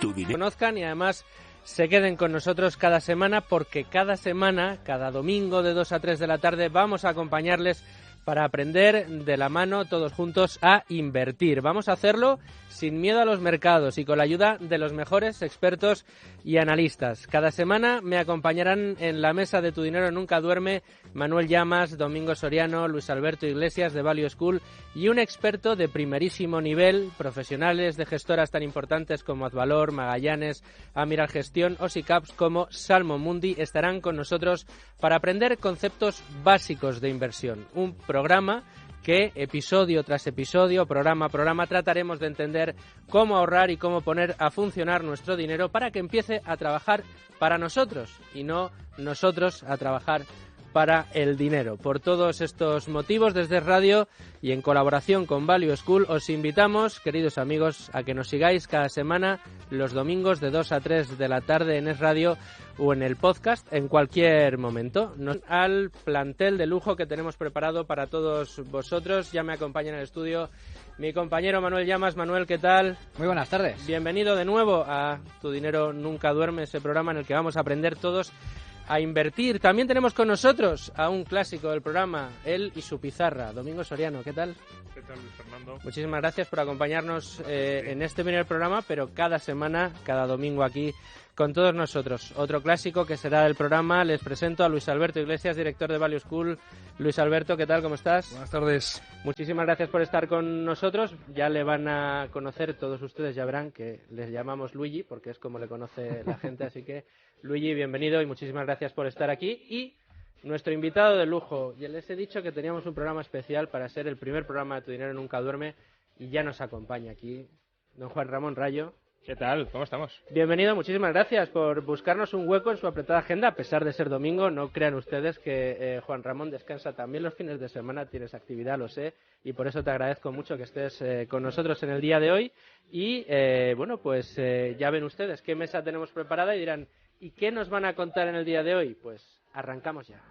tu dinero. Conozcan y además se queden con nosotros cada semana, porque cada semana, cada domingo de 2 a 3 de la tarde, vamos a acompañarles para aprender de la mano todos juntos a invertir. Vamos a hacerlo sin miedo a los mercados y con la ayuda de los mejores expertos y analistas. Cada semana me acompañarán en la mesa de Tu Dinero Nunca Duerme Manuel Llamas, Domingo Soriano, Luis Alberto Iglesias de Value School y un experto de primerísimo nivel, profesionales de gestoras tan importantes como Advalor, Magallanes, Amiral Gestión o SICAPS como Salmo Mundi estarán con nosotros para aprender conceptos básicos de inversión. Un programa que episodio tras episodio, programa a programa, trataremos de entender cómo ahorrar y cómo poner a funcionar nuestro dinero para que empiece a trabajar para nosotros y no nosotros a trabajar para el dinero. Por todos estos motivos, desde Radio y en colaboración con Value School, os invitamos, queridos amigos, a que nos sigáis cada semana los domingos de 2 a 3 de la tarde en Es Radio o en el podcast en cualquier momento. Al plantel de lujo que tenemos preparado para todos vosotros. Ya me acompaña en el estudio mi compañero Manuel Llamas. Manuel, ¿qué tal? Muy buenas tardes. Bienvenido de nuevo a Tu Dinero Nunca Duerme, ese programa en el que vamos a aprender todos a invertir. También tenemos con nosotros a un clásico del programa, él y su pizarra, Domingo Soriano. ¿Qué tal? ¿Qué tal, Luis Fernando? Muchísimas gracias por acompañarnos en este primer programa, pero cada semana, cada domingo aquí con todos nosotros. Otro clásico que será del programa, les presento a Luis Alberto Iglesias, director de Value School. Luis Alberto, ¿qué tal? ¿Cómo estás? Buenas tardes. Muchísimas gracias por estar con nosotros. Ya le van a conocer todos ustedes, ya verán que les llamamos Luigi, porque es como le conoce la gente, así que Luigi, bienvenido y muchísimas gracias por estar aquí. Y nuestro invitado de lujo, ya les he dicho que teníamos un programa especial para ser el primer programa de Tu Dinero Nunca Duerme y ya nos acompaña aquí don Juan Ramón Rayo. ¿Qué tal? ¿Cómo estamos? Bienvenido, muchísimas gracias por buscarnos un hueco en su apretada agenda, a pesar de ser domingo. No crean ustedes que Juan Ramón descansa también los fines de semana, tienes actividad, lo sé, y por eso te agradezco mucho que estés con nosotros en el día de hoy. Y bueno, pues ya ven ustedes qué mesa tenemos preparada y dirán, ¿y qué nos van a contar en el día de hoy? Pues arrancamos ya.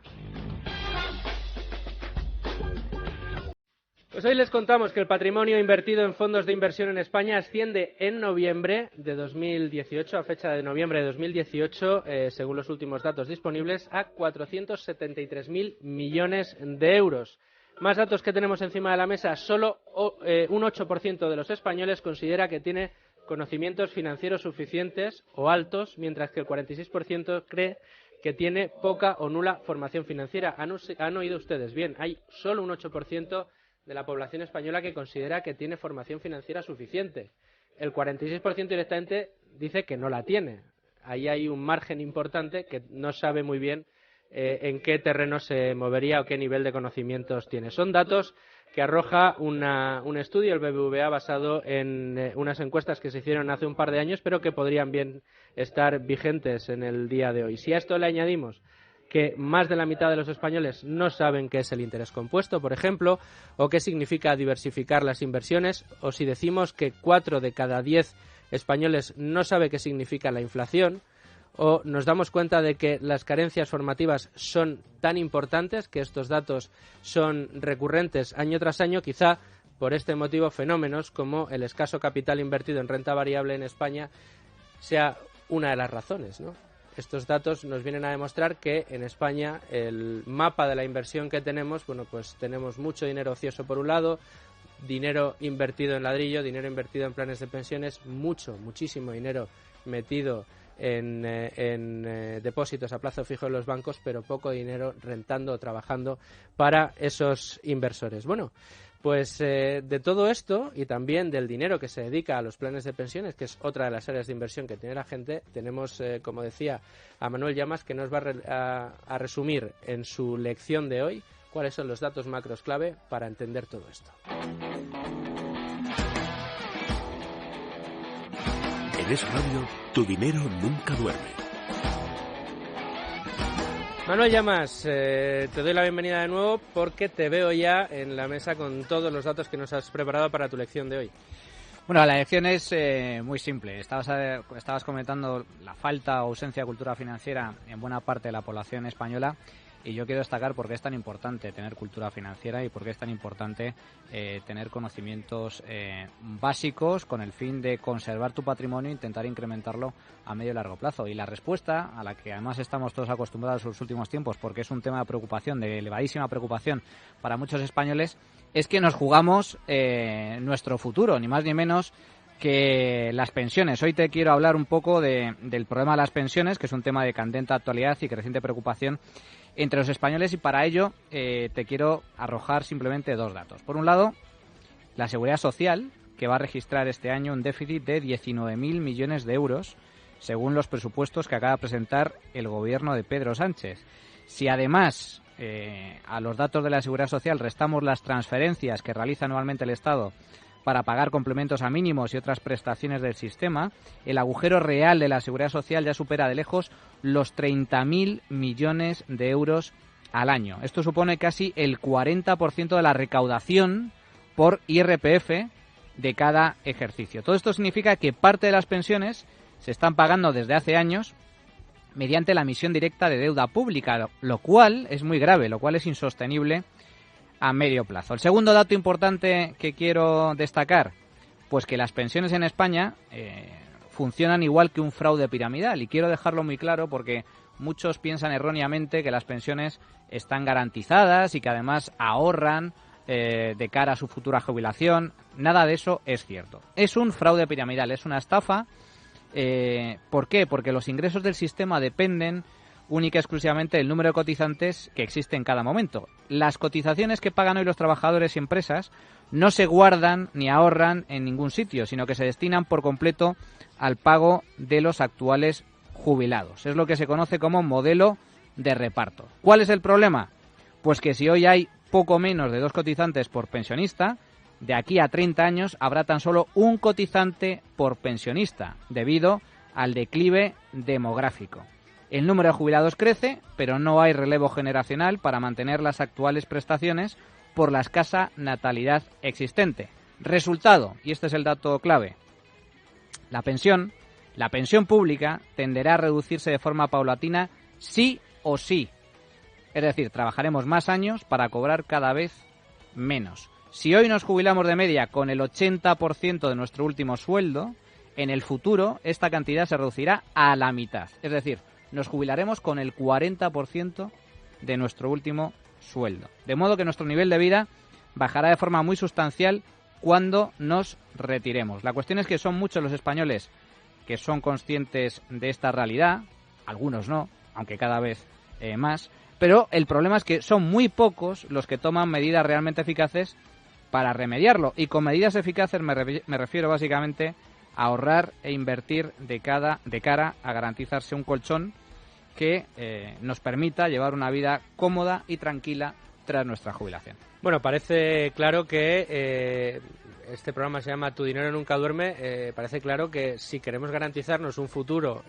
Pues hoy les contamos que el patrimonio invertido en fondos de inversión en España asciende en noviembre de 2018, a fecha de noviembre de 2018, según los últimos datos disponibles, a 473.000 millones de euros. Más datos que tenemos encima de la mesa, solo un 8% de los españoles considera que tiene conocimientos financieros suficientes o altos, mientras que el 46% cree que tiene poca o nula formación financiera. ¿Han oído ustedes bien? Hay solo un 8% de la población española que considera que tiene formación financiera suficiente. El 46% directamente dice que no la tiene. Ahí hay un margen importante que no sabe muy bien en qué terreno se movería o qué nivel de conocimientos tiene. Son datos que arroja un estudio, el BBVA, basado en unas encuestas que se hicieron hace un par de años, pero que podrían bien estar vigentes en el día de hoy. Si a esto le añadimos que más de la mitad de los españoles no saben qué es el interés compuesto, por ejemplo, o qué significa diversificar las inversiones, o si decimos que 4 de cada 10 españoles no sabe qué significa la inflación, o nos damos cuenta de que las carencias formativas son tan importantes, que estos datos son recurrentes año tras año, quizá por este motivo fenómenos como el escaso capital invertido en renta variable en España sea una de las razones, ¿no? Estos datos nos vienen a demostrar que en España el mapa de la inversión que tenemos, bueno, pues tenemos mucho dinero ocioso por un lado, dinero invertido en ladrillo, dinero invertido en planes de pensiones, muchísimo dinero metido en depósitos a plazo fijo en los bancos, pero poco dinero rentando o trabajando para esos inversores. Bueno, pues de todo esto y también del dinero que se dedica a los planes de pensiones, que es otra de las áreas de inversión que tiene la gente, tenemos, como decía, a Manuel Llamas, que nos va a resumir en su lección de hoy cuáles son los datos macros clave para entender todo esto. En Es Radio, Tu Dinero Nunca Duerme. Manuel Llamas, te doy la bienvenida de nuevo porque te veo ya en la mesa con todos los datos que nos has preparado para tu lección de hoy. Bueno, la lección es muy simple. Estabas comentando la falta o ausencia de cultura financiera en buena parte de la población española Y yo quiero destacar por qué es tan importante tener cultura financiera y por qué es tan importante tener conocimientos básicos con el fin de conservar tu patrimonio e intentar incrementarlo a medio y largo plazo. Y la respuesta, a la que además estamos todos acostumbrados en los últimos tiempos, porque es un tema de preocupación, de elevadísima preocupación para muchos españoles, es que nos jugamos nuestro futuro, ni más ni menos que las pensiones. Hoy te quiero hablar un poco del problema de las pensiones, que es un tema de candente actualidad y creciente preocupación entre los españoles, y para ello te quiero arrojar simplemente dos datos. Por un lado, la Seguridad Social, que va a registrar este año un déficit de 19.000 millones de euros, según los presupuestos que acaba de presentar el gobierno de Pedro Sánchez. Si además a los datos de la Seguridad Social restamos las transferencias que realiza anualmente el Estado para pagar complementos a mínimos y otras prestaciones del sistema, el agujero real de la Seguridad Social ya supera de lejos los 30.000 millones de euros al año. Esto supone casi el 40% de la recaudación por IRPF de cada ejercicio. Todo esto significa que parte de las pensiones se están pagando desde hace años mediante la emisión directa de deuda pública, lo cual es muy grave, lo cual es insostenible a medio plazo. El segundo dato importante que quiero destacar, pues que las pensiones en España funcionan igual que un fraude piramidal, y quiero dejarlo muy claro porque muchos piensan erróneamente que las pensiones están garantizadas y que además ahorran de cara a su futura jubilación. Nada de eso es cierto. Es un fraude piramidal, es una estafa. ¿Por qué? Porque los ingresos del sistema dependen única y exclusivamente del número de cotizantes que existe en cada momento. Las cotizaciones que pagan hoy los trabajadores y empresas no se guardan ni ahorran en ningún sitio, sino que se destinan por completo al pago de los actuales jubilados. Es lo que se conoce como modelo de reparto. ¿Cuál es el problema? Pues que si hoy hay poco menos de 2 cotizantes por pensionista, de aquí a 30 años habrá tan solo un cotizante por pensionista, debido al declive demográfico. El número de jubilados crece, pero no hay relevo generacional para mantener las actuales prestaciones por la escasa natalidad existente. Resultado, y este es el dato clave, la pensión pública tenderá a reducirse de forma paulatina sí o sí. Es decir, trabajaremos más años para cobrar cada vez menos. Si hoy nos jubilamos de media con el 80% de nuestro último sueldo, en el futuro esta cantidad se reducirá a la mitad. Es decir, nos jubilaremos con el 40% de nuestro último sueldo. De modo que nuestro nivel de vida bajará de forma muy sustancial cuando nos retiremos. La cuestión es que son muchos los españoles que son conscientes de esta realidad, algunos no, aunque cada vez más, pero el problema es que son muy pocos los que toman medidas realmente eficaces para remediarlo. Y con medidas eficaces me refiero básicamente a ahorrar e invertir de cara a garantizarse un colchón que nos permita llevar una vida cómoda y tranquila tras nuestra jubilación. Bueno, parece claro que este programa se llama Tu dinero nunca duerme. Parece claro que si queremos garantizarnos un futuro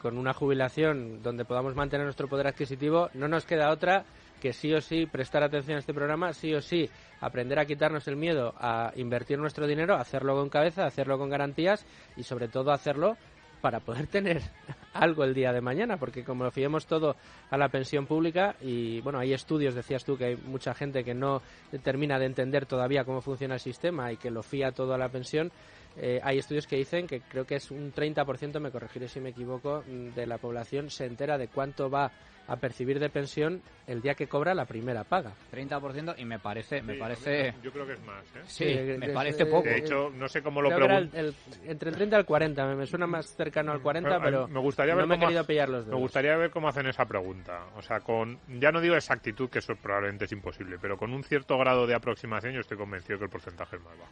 con una jubilación donde podamos mantener nuestro poder adquisitivo, no nos queda otra que sí o sí prestar atención a este programa, sí o sí aprender a quitarnos el miedo a invertir nuestro dinero, hacerlo con cabeza, hacerlo con garantías y sobre todo hacerlo para poder tener algo el día de mañana, porque como lo fiemos todo a la pensión pública, y bueno, hay estudios, decías tú, que hay mucha gente que no termina de entender todavía cómo funciona el sistema y que lo fía todo a la pensión. Hay estudios que dicen que creo que es un 30%, me corregiré si me equivoco, de la población se entera de cuánto va a percibir de pensión el día que cobra la primera paga. 30%, y me parece... Yo creo que es más, ¿eh? Sí, me parece poco. De hecho, no sé cómo lo pregunto. Entre el 30 y el 40, me suena más cercano al 40, pero me gustaría no me he querido pillar los dedos. Me gustaría ver cómo hacen esa pregunta. O sea, ya no digo exactitud, que eso probablemente es imposible, pero con un cierto grado de aproximación yo estoy convencido que el porcentaje es más bajo.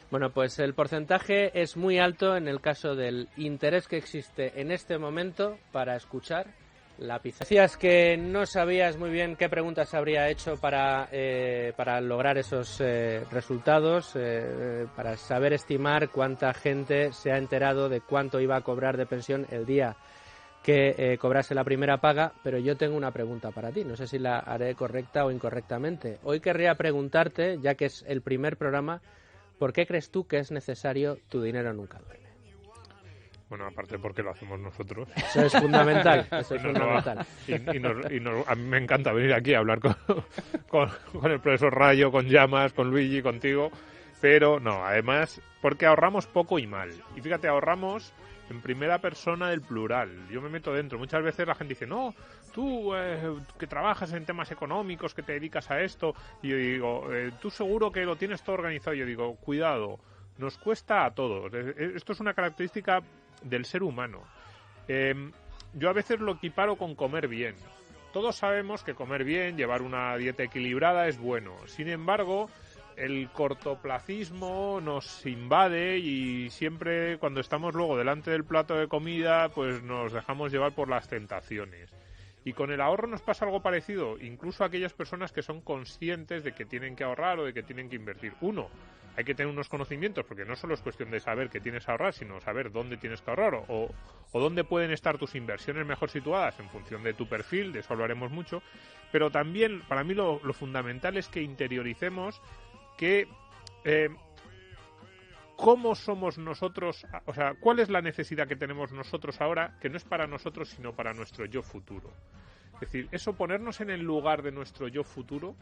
Bueno, pues el porcentaje es muy alto en el caso del interés que existe en este momento para escuchar la pizarra. Decías que no sabías muy bien qué preguntas habría hecho para lograr esos resultados, para saber estimar cuánta gente se ha enterado de cuánto iba a cobrar de pensión el día que cobrase la primera paga, pero yo tengo una pregunta para ti, no sé si la haré correcta o incorrectamente. Hoy querría preguntarte, ya que es el primer programa, ¿por qué crees tú que es necesario Tu dinero nunca duerme? Bueno, aparte porque lo hacemos nosotros. Eso es fundamental. Eso es fundamental. A mí me encanta venir aquí a hablar con el profesor Rayo, con Llamas, con Luigi, contigo. Pero no, además, porque ahorramos poco y mal. Y fíjate, ahorramos en primera persona del plural. Yo me meto dentro. Muchas veces la gente dice, no, tú que trabajas en temas económicos, que te dedicas a esto. Y yo digo, tú seguro que lo tienes todo organizado. Y yo digo, cuidado, nos cuesta a todos. Esto es una característica del ser humano. Yo a veces lo equiparo con comer bien. Todos sabemos que comer bien, llevar una dieta equilibrada es bueno. Sin embargo, el cortoplacismo nos invade y siempre cuando estamos luego delante del plato de comida, pues nos dejamos llevar por las tentaciones. Y con el ahorro nos pasa algo parecido, incluso a aquellas personas que son conscientes de que tienen que ahorrar o de que tienen que invertir. Uno, hay que tener unos conocimientos, porque no solo es cuestión de saber que tienes que ahorrar, sino saber dónde tienes que ahorrar o dónde pueden estar tus inversiones mejor situadas en función de tu perfil, de eso hablaremos mucho. Pero también, para mí, lo fundamental es que interioricemos que cómo somos nosotros, o sea, cuál es la necesidad que tenemos nosotros ahora, que no es para nosotros, sino para nuestro yo futuro. Es decir, eso, ponernos en el lugar de nuestro yo futuro,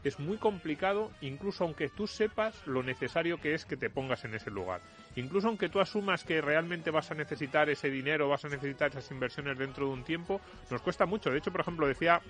es muy complicado, incluso aunque tú sepas lo necesario que es que te pongas en ese lugar. Incluso aunque tú asumas que realmente vas a necesitar ese dinero, vas a necesitar esas inversiones dentro de un tiempo, nos cuesta mucho. De hecho, por ejemplo, decía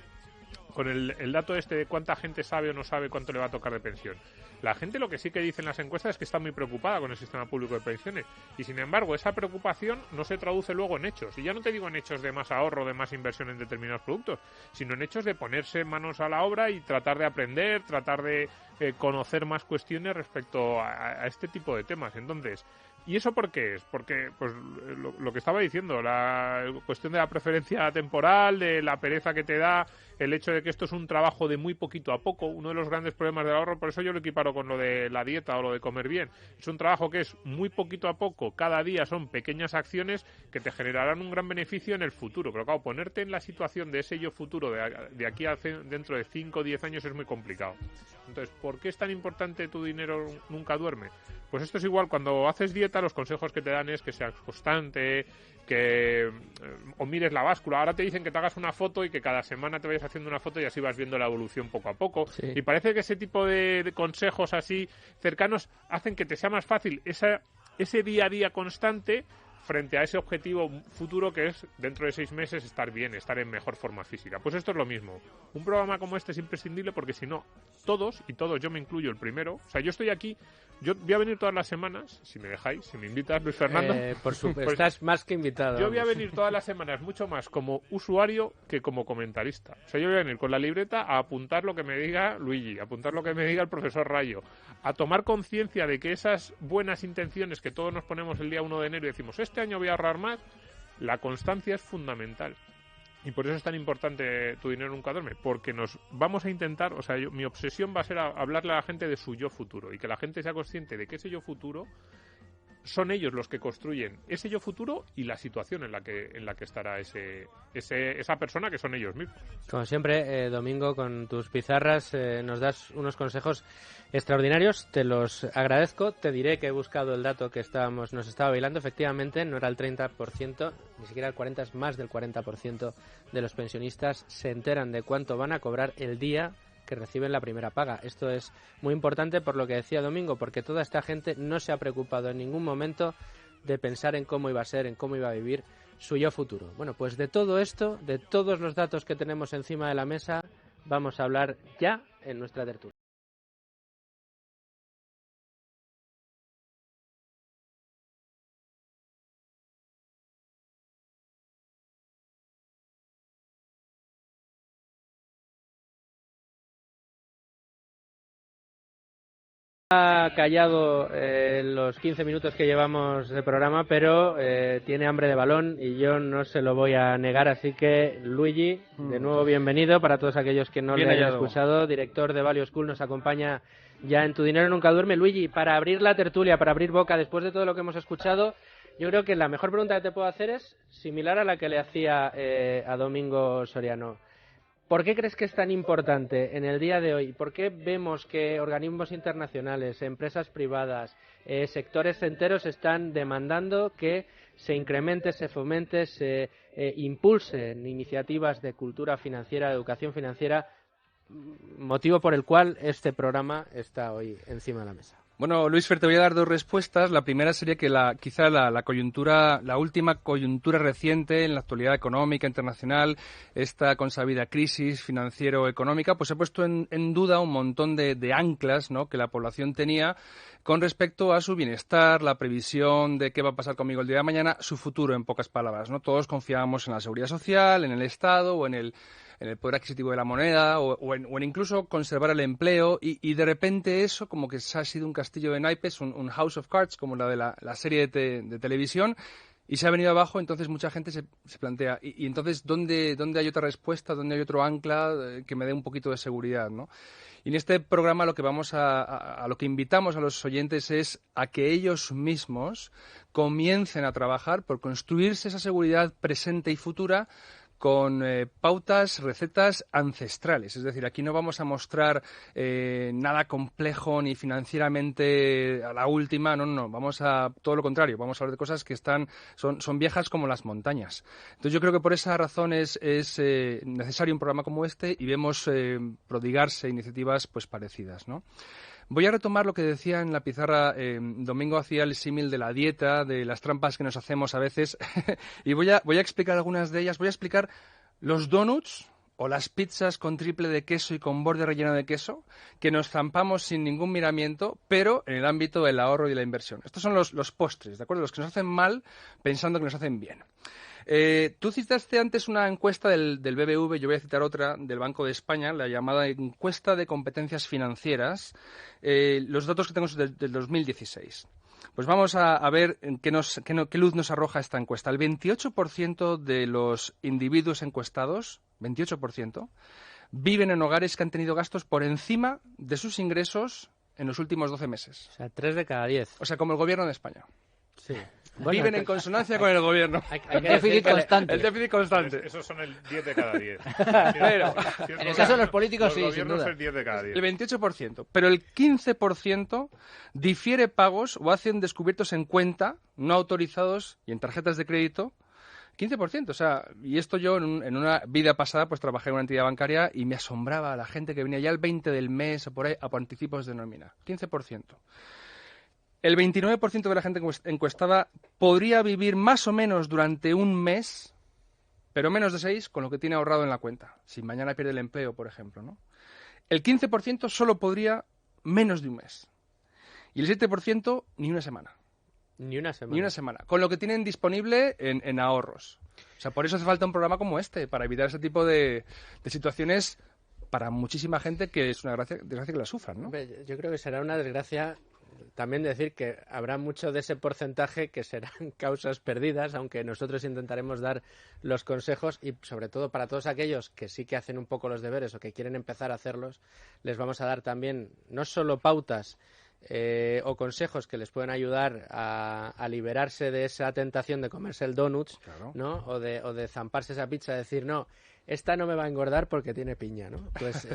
con el dato este de cuánta gente sabe o no sabe cuánto le va a tocar de pensión. La gente lo que sí que dicen las encuestas es que está muy preocupada con el sistema público de pensiones y sin embargo esa preocupación no se traduce luego en hechos. Y ya no te digo en hechos de más ahorro, de más inversión en determinados productos, sino en hechos de ponerse manos a la obra y tratar de aprender, tratar de conocer más cuestiones respecto a este tipo de temas. Entonces, ¿y eso por qué es? Porque, pues, lo que estaba diciendo, la cuestión de la preferencia temporal, de la pereza que te da, el hecho de que esto es un trabajo de muy poquito a poco, uno de los grandes problemas del ahorro, por eso yo lo equiparo con lo de la dieta o lo de comer bien. Es un trabajo que es muy poquito a poco, cada día son pequeñas acciones que te generarán un gran beneficio en el futuro. Pero claro, ponerte en la situación de ese yo futuro de aquí a dentro de 5 o 10 años es muy complicado. Entonces, ¿por qué es tan importante tu dinero nunca duerme? Pues esto es igual, cuando haces dieta, los consejos que te dan es que seas constante, que o mires la báscula. Ahora te dicen que te hagas una foto y que cada semana te vayas haciendo una foto y así vas viendo la evolución poco a poco. Sí. Y parece que ese tipo de consejos así cercanos hacen que te sea más fácil ese día a día constante frente a ese objetivo futuro que es, dentro de 6 meses, estar bien, estar en mejor forma física. Pues esto es lo mismo. Un programa como este es imprescindible porque si no, todos, yo me incluyo el primero, o sea, yo estoy aquí, yo voy a venir todas las semanas, si me dejáis, si me invitas, Luis Fernando. Por supuesto, pues, estás más que invitado. Yo voy a venir todas las semanas mucho más como usuario que como comentarista. O sea, yo voy a venir con la libreta a apuntar lo que me diga Luigi, a apuntar lo que me diga el profesor Rayo, a tomar conciencia de que esas buenas intenciones que todos nos ponemos el día 1 de enero y decimos, este año voy a ahorrar más, la constancia es fundamental. Y por eso es tan importante Tu dinero nunca duerme, porque nos vamos a intentar, o sea, mi obsesión va a ser hablarle a la gente de su yo futuro y que la gente sea consciente de que ese yo futuro son ellos los que construyen ese yo futuro y la situación en la que estará esa persona, que son ellos mismos. Como siempre, Domingo, con tus pizarras nos das unos consejos extraordinarios, te los agradezco. Te diré que he buscado el dato que nos estaba bailando, efectivamente no era el 30%, ni siquiera el 40%, es más del 40% de los pensionistas se enteran de cuánto van a cobrar el día que reciben la primera paga. Esto es muy importante por lo que decía Domingo, porque toda esta gente no se ha preocupado en ningún momento de pensar en cómo iba a ser, en cómo iba a vivir su yo futuro. Bueno, pues de todo esto, de todos los datos que tenemos encima de la mesa, vamos a hablar ya en nuestra tertulia. Ha callado los 15 minutos que llevamos de programa, pero tiene hambre de balón y yo no se lo voy a negar, así que Luigi, de nuevo bienvenido para todos aquellos que no le hayan escuchado, director de Value School, nos acompaña ya en Tu dinero nunca duerme. Luigi, para abrir la tertulia, para abrir boca, después de todo lo que hemos escuchado, yo creo que la mejor pregunta que te puedo hacer es similar a la que le hacía a Domingo Soriano. ¿Por qué crees que es tan importante en el día de hoy? ¿Por qué vemos que organismos internacionales, empresas privadas, sectores enteros están demandando que se incremente, se fomente, se impulsen iniciativas de cultura financiera, de educación financiera, motivo por el cual este programa está hoy encima de la mesa? Bueno, Luis Fer, te voy a dar dos respuestas. La primera sería que quizá la coyuntura, la última coyuntura reciente en la actualidad económica internacional, esta consabida crisis financiero-económica, pues ha puesto en duda un montón de anclas, ¿no?, que la población tenía con respecto a su bienestar, la previsión de qué va a pasar conmigo el día de mañana, su futuro, en pocas palabras, ¿no? Todos confiábamos en la seguridad social, en el Estado o en el poder adquisitivo de la moneda o en incluso conservar el empleo y de repente eso como que se ha sido un castillo de naipes, un House of Cards como la de la serie de televisión y se ha venido abajo. Entonces mucha gente se plantea y entonces ¿dónde hay otra respuesta, dónde hay otro ancla que me dé un poquito de seguridad, ¿no? Y en este programa lo que a lo que invitamos a los oyentes es a que ellos mismos comiencen a trabajar por construirse esa seguridad presente y futura con pautas, recetas ancestrales. Es decir, aquí no vamos a mostrar nada complejo ni financieramente a la última, no. Vamos a todo lo contrario, vamos a hablar de cosas que son viejas como las montañas. Entonces yo creo que por esa razón es necesario un programa como este y vemos prodigarse iniciativas pues parecidas, ¿no? Voy a retomar lo que decía en la pizarra. Domingo hacía el símil de la dieta, de las trampas que nos hacemos a veces y voy a explicar algunas de ellas. Voy a explicar los donuts o las pizzas con triple de queso y con borde relleno de queso que nos zampamos sin ningún miramiento, pero en el ámbito del ahorro y de la inversión. Estos son los postres, ¿de acuerdo? Los que nos hacen mal pensando que nos hacen bien. Tú citaste antes una encuesta del BBV, yo voy a citar otra del Banco de España, la llamada encuesta de competencias financieras. Los datos que tengo son del 2016. Pues vamos a ver qué luz nos arroja esta encuesta. El 28% de los individuos encuestados, 28%, viven en hogares que han tenido gastos por encima de sus ingresos en los últimos 12 meses. O sea, 3 de cada 10. O sea, como el gobierno de España. Sí. Viven en consonancia con el gobierno. El déficit constante. El déficit constante. Esos son el 10 de cada 10. Pero, en el caso de los políticos, sí, sin duda. El 10 de cada 10. El 28%. Pero el 15% difiere pagos o hacen descubiertos en cuenta, no autorizados y en tarjetas de crédito. 15%, o sea, y esto yo en una vida pasada pues trabajé en una entidad bancaria y me asombraba a la gente que venía ya el 20 del mes o por ahí a por anticipos de nómina. 15%. El 29% de la gente encuestada podría vivir más o menos durante un mes, pero menos de 6 con lo que tiene ahorrado en la cuenta, si mañana pierde el empleo, por ejemplo, ¿no? El 15% solo podría menos de un mes. Y el 7% ni una semana. Ni una semana. Ni una semana. Con lo que tienen disponible en ahorros. O sea, por eso hace falta un programa como este, para evitar ese tipo de situaciones para muchísima gente que es una desgracia que la sufran, ¿no? Yo creo que será una desgracia también decir que habrá mucho de ese porcentaje que serán causas perdidas, aunque nosotros intentaremos dar los consejos y sobre todo para todos aquellos que sí que hacen un poco los deberes o que quieren empezar a hacerlos, les vamos a dar también no solo pautas o consejos que les pueden ayudar a liberarse de esa tentación de comerse el donuts, claro, ¿no? O de zamparse esa pizza, de decir, no, esta no me va a engordar porque tiene piña, ¿no? Pues,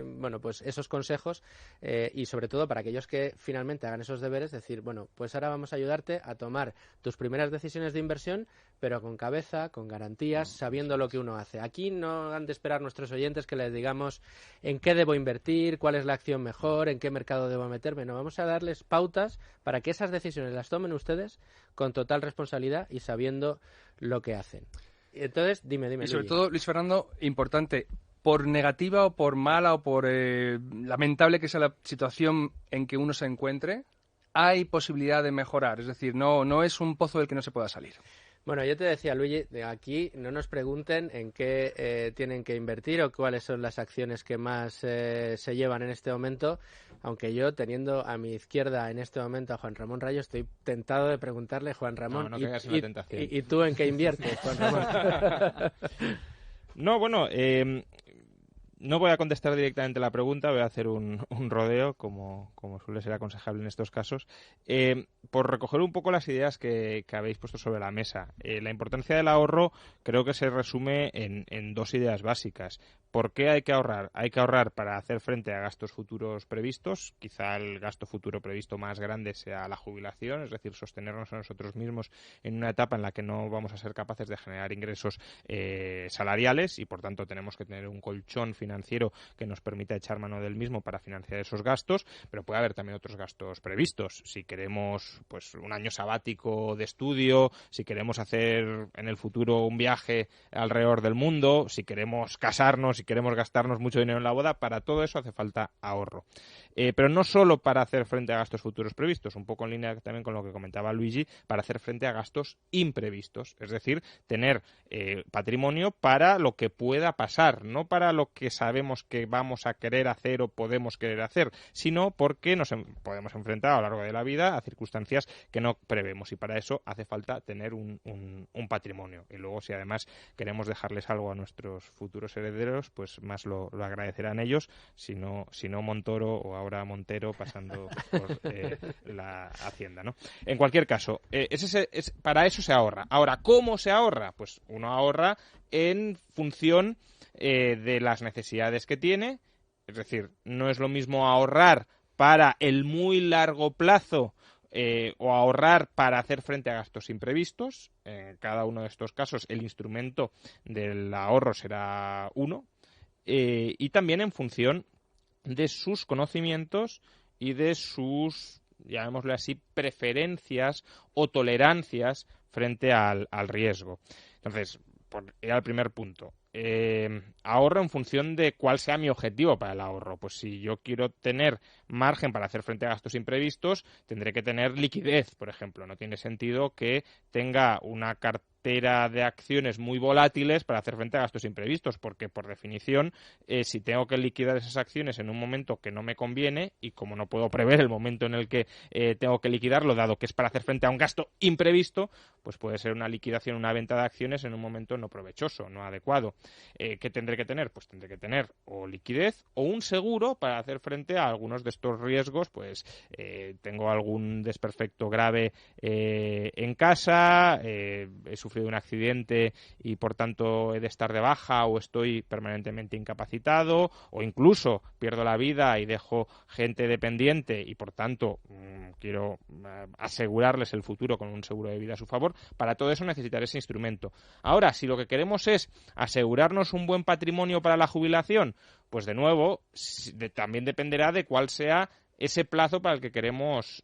bueno, pues esos consejos y sobre todo para aquellos que finalmente hagan esos deberes, decir, bueno, pues ahora vamos a ayudarte a tomar tus primeras decisiones de inversión, pero con cabeza, con garantías, sabiendo lo que uno hace. Aquí no han de esperar nuestros oyentes que les digamos en qué debo invertir, cuál es la acción mejor, en qué mercado debo meterme. No, vamos a darles pautas para que esas decisiones las tomen ustedes con total responsabilidad y sabiendo lo que hacen. Entonces, dime. Y sobre todo, Luis Fernando, importante, por negativa o por mala o por lamentable que sea la situación en que uno se encuentre, hay posibilidad de mejorar. Es decir, no es un pozo del que no se pueda salir. Bueno, yo te decía, Luigi, de aquí no nos pregunten en qué tienen que invertir o cuáles son las acciones que más se llevan en este momento, aunque yo, teniendo a mi izquierda en este momento a Juan Ramón Rayo, estoy tentado de preguntarle, Juan Ramón, no caigas en la tentación. ¿Y tú en qué inviertes, Juan Ramón? No, bueno, no voy a contestar directamente la pregunta, voy a hacer un rodeo, como suele ser aconsejable en estos casos, por recoger un poco las ideas que habéis puesto sobre la mesa. La importancia del ahorro creo que se resume en dos ideas básicas. ¿Por qué hay que ahorrar? Hay que ahorrar para hacer frente a gastos futuros previstos. Quizá el gasto futuro previsto más grande sea la jubilación, es decir, sostenernos a nosotros mismos en una etapa en la que no vamos a ser capaces de generar ingresos salariales y, por tanto, tenemos que tener un colchón financiero que nos permita echar mano del mismo para financiar esos gastos, pero puede haber también otros gastos previstos. Si queremos pues un año sabático de estudio, si queremos hacer en el futuro un viaje alrededor del mundo, si queremos casarnos, si queremos gastarnos mucho dinero en la boda, para todo eso hace falta ahorro. Pero no solo para hacer frente a gastos futuros previstos, un poco en línea también con lo que comentaba Luigi, para hacer frente a gastos imprevistos, es decir, tener patrimonio para lo que pueda pasar, no para lo que sabemos que vamos a querer hacer o podemos querer hacer, sino porque nos podemos enfrentar a lo largo de la vida a circunstancias que no prevemos, y para eso hace falta tener un patrimonio. Y luego, si además queremos dejarles algo a nuestros futuros herederos, pues más lo agradecerán ellos, si no Montoro o ahora Montero pasando por la Hacienda, ¿no? En cualquier caso, para eso se ahorra. Ahora, ¿cómo se ahorra? Pues uno ahorra en función de las necesidades que tiene, es decir, no es lo mismo ahorrar para el muy largo plazo o ahorrar para hacer frente a gastos imprevistos. En cada uno de estos casos el instrumento del ahorro será uno, y también en función de sus conocimientos y de sus, llamémosle así, preferencias o tolerancias frente al riesgo. Entonces, por ir al primer punto, ahorro en función de cuál sea mi objetivo para el ahorro. Pues si yo quiero tener margen para hacer frente a gastos imprevistos, tendré que tener liquidez, por ejemplo. No tiene sentido que tenga una cartera de acciones muy volátiles para hacer frente a gastos imprevistos, porque por definición, si tengo que liquidar esas acciones en un momento que no me conviene, y como no puedo prever el momento en el que tengo que liquidarlo, dado que es para hacer frente a un gasto imprevisto, pues puede ser una liquidación, una venta de acciones en un momento no provechoso, no adecuado. ¿Qué tendré que tener? Pues tendré que tener o liquidez o un seguro para hacer frente a algunos de estos riesgos. Pues tengo algún desperfecto grave en casa, he sufrido un accidente y por tanto he de estar de baja, o estoy permanentemente incapacitado, o incluso pierdo la vida y dejo gente dependiente y por tanto quiero asegurarles el futuro con un seguro de vida a su favor. Para todo eso necesitaré ese instrumento. Ahora, si lo que queremos es asegurarnos un buen patrimonio para la jubilación, pues de nuevo también dependerá de cuál sea ese plazo para el que queremos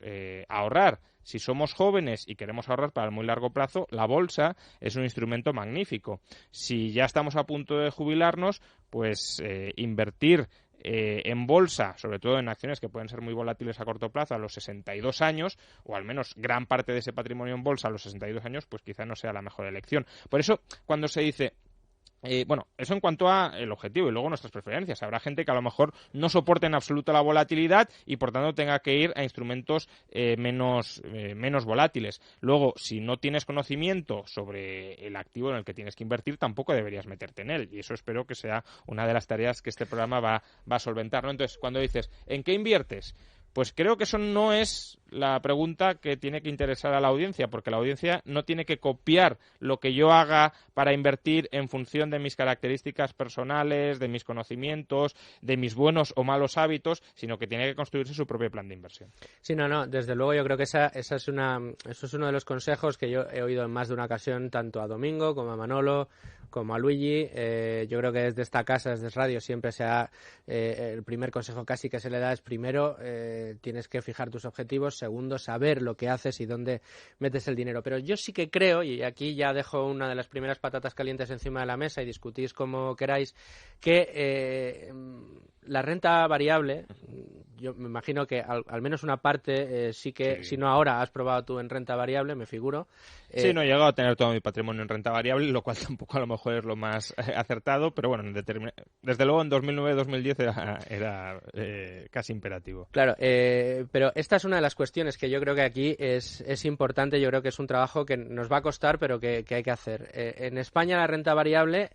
ahorrar. Si somos jóvenes y queremos ahorrar para el muy largo plazo, la bolsa es un instrumento magnífico. Si ya estamos a punto de jubilarnos, pues invertir en bolsa, sobre todo en acciones que pueden ser muy volátiles a corto plazo, a los 62 años, o al menos gran parte de ese patrimonio en bolsa a los 62 años, pues quizá no sea la mejor elección. Por eso, cuando se dice... eso en cuanto a el objetivo, y luego nuestras preferencias. Habrá gente que a lo mejor no soporte en absoluto la volatilidad y por tanto tenga que ir a instrumentos menos volátiles. Luego, si no tienes conocimiento sobre el activo en el que tienes que invertir, tampoco deberías meterte en él, y eso espero que sea una de las tareas que este programa va a solventar, ¿no? Entonces, cuando dices ¿en qué inviertes? Pues creo que eso no es la pregunta que tiene que interesar a la audiencia, porque la audiencia no tiene que copiar lo que yo haga para invertir en función de mis características personales, de mis conocimientos, de mis buenos o malos hábitos, sino que tiene que construirse su propio plan de inversión. Sí, no, desde luego yo creo que eso es uno de los consejos que yo he oído en más de una ocasión, tanto a Domingo como a Manolo, como a Luigi. Yo creo que desde esta casa, desde Radio, siempre el primer consejo casi que se le da es: primero, tienes que fijar tus objetivos; segundo, saber lo que haces y dónde metes el dinero. Pero yo sí que creo, y aquí ya dejo una de las primeras patatas calientes encima de la mesa y discutís como queráis, que la renta variable, yo me imagino que al menos una parte sí que, si no ahora, has probado tú en renta variable, me figuro. Sí, no he llegado a tener todo mi patrimonio en renta variable, lo cual tampoco a lo mejor es lo más acertado, pero bueno, desde luego en 2009-2010 era casi imperativo. Claro, pero esta es una de las cuestión es que yo creo que aquí es importante, yo creo que es un trabajo que nos va a costar, pero que hay que hacer. En España la renta variable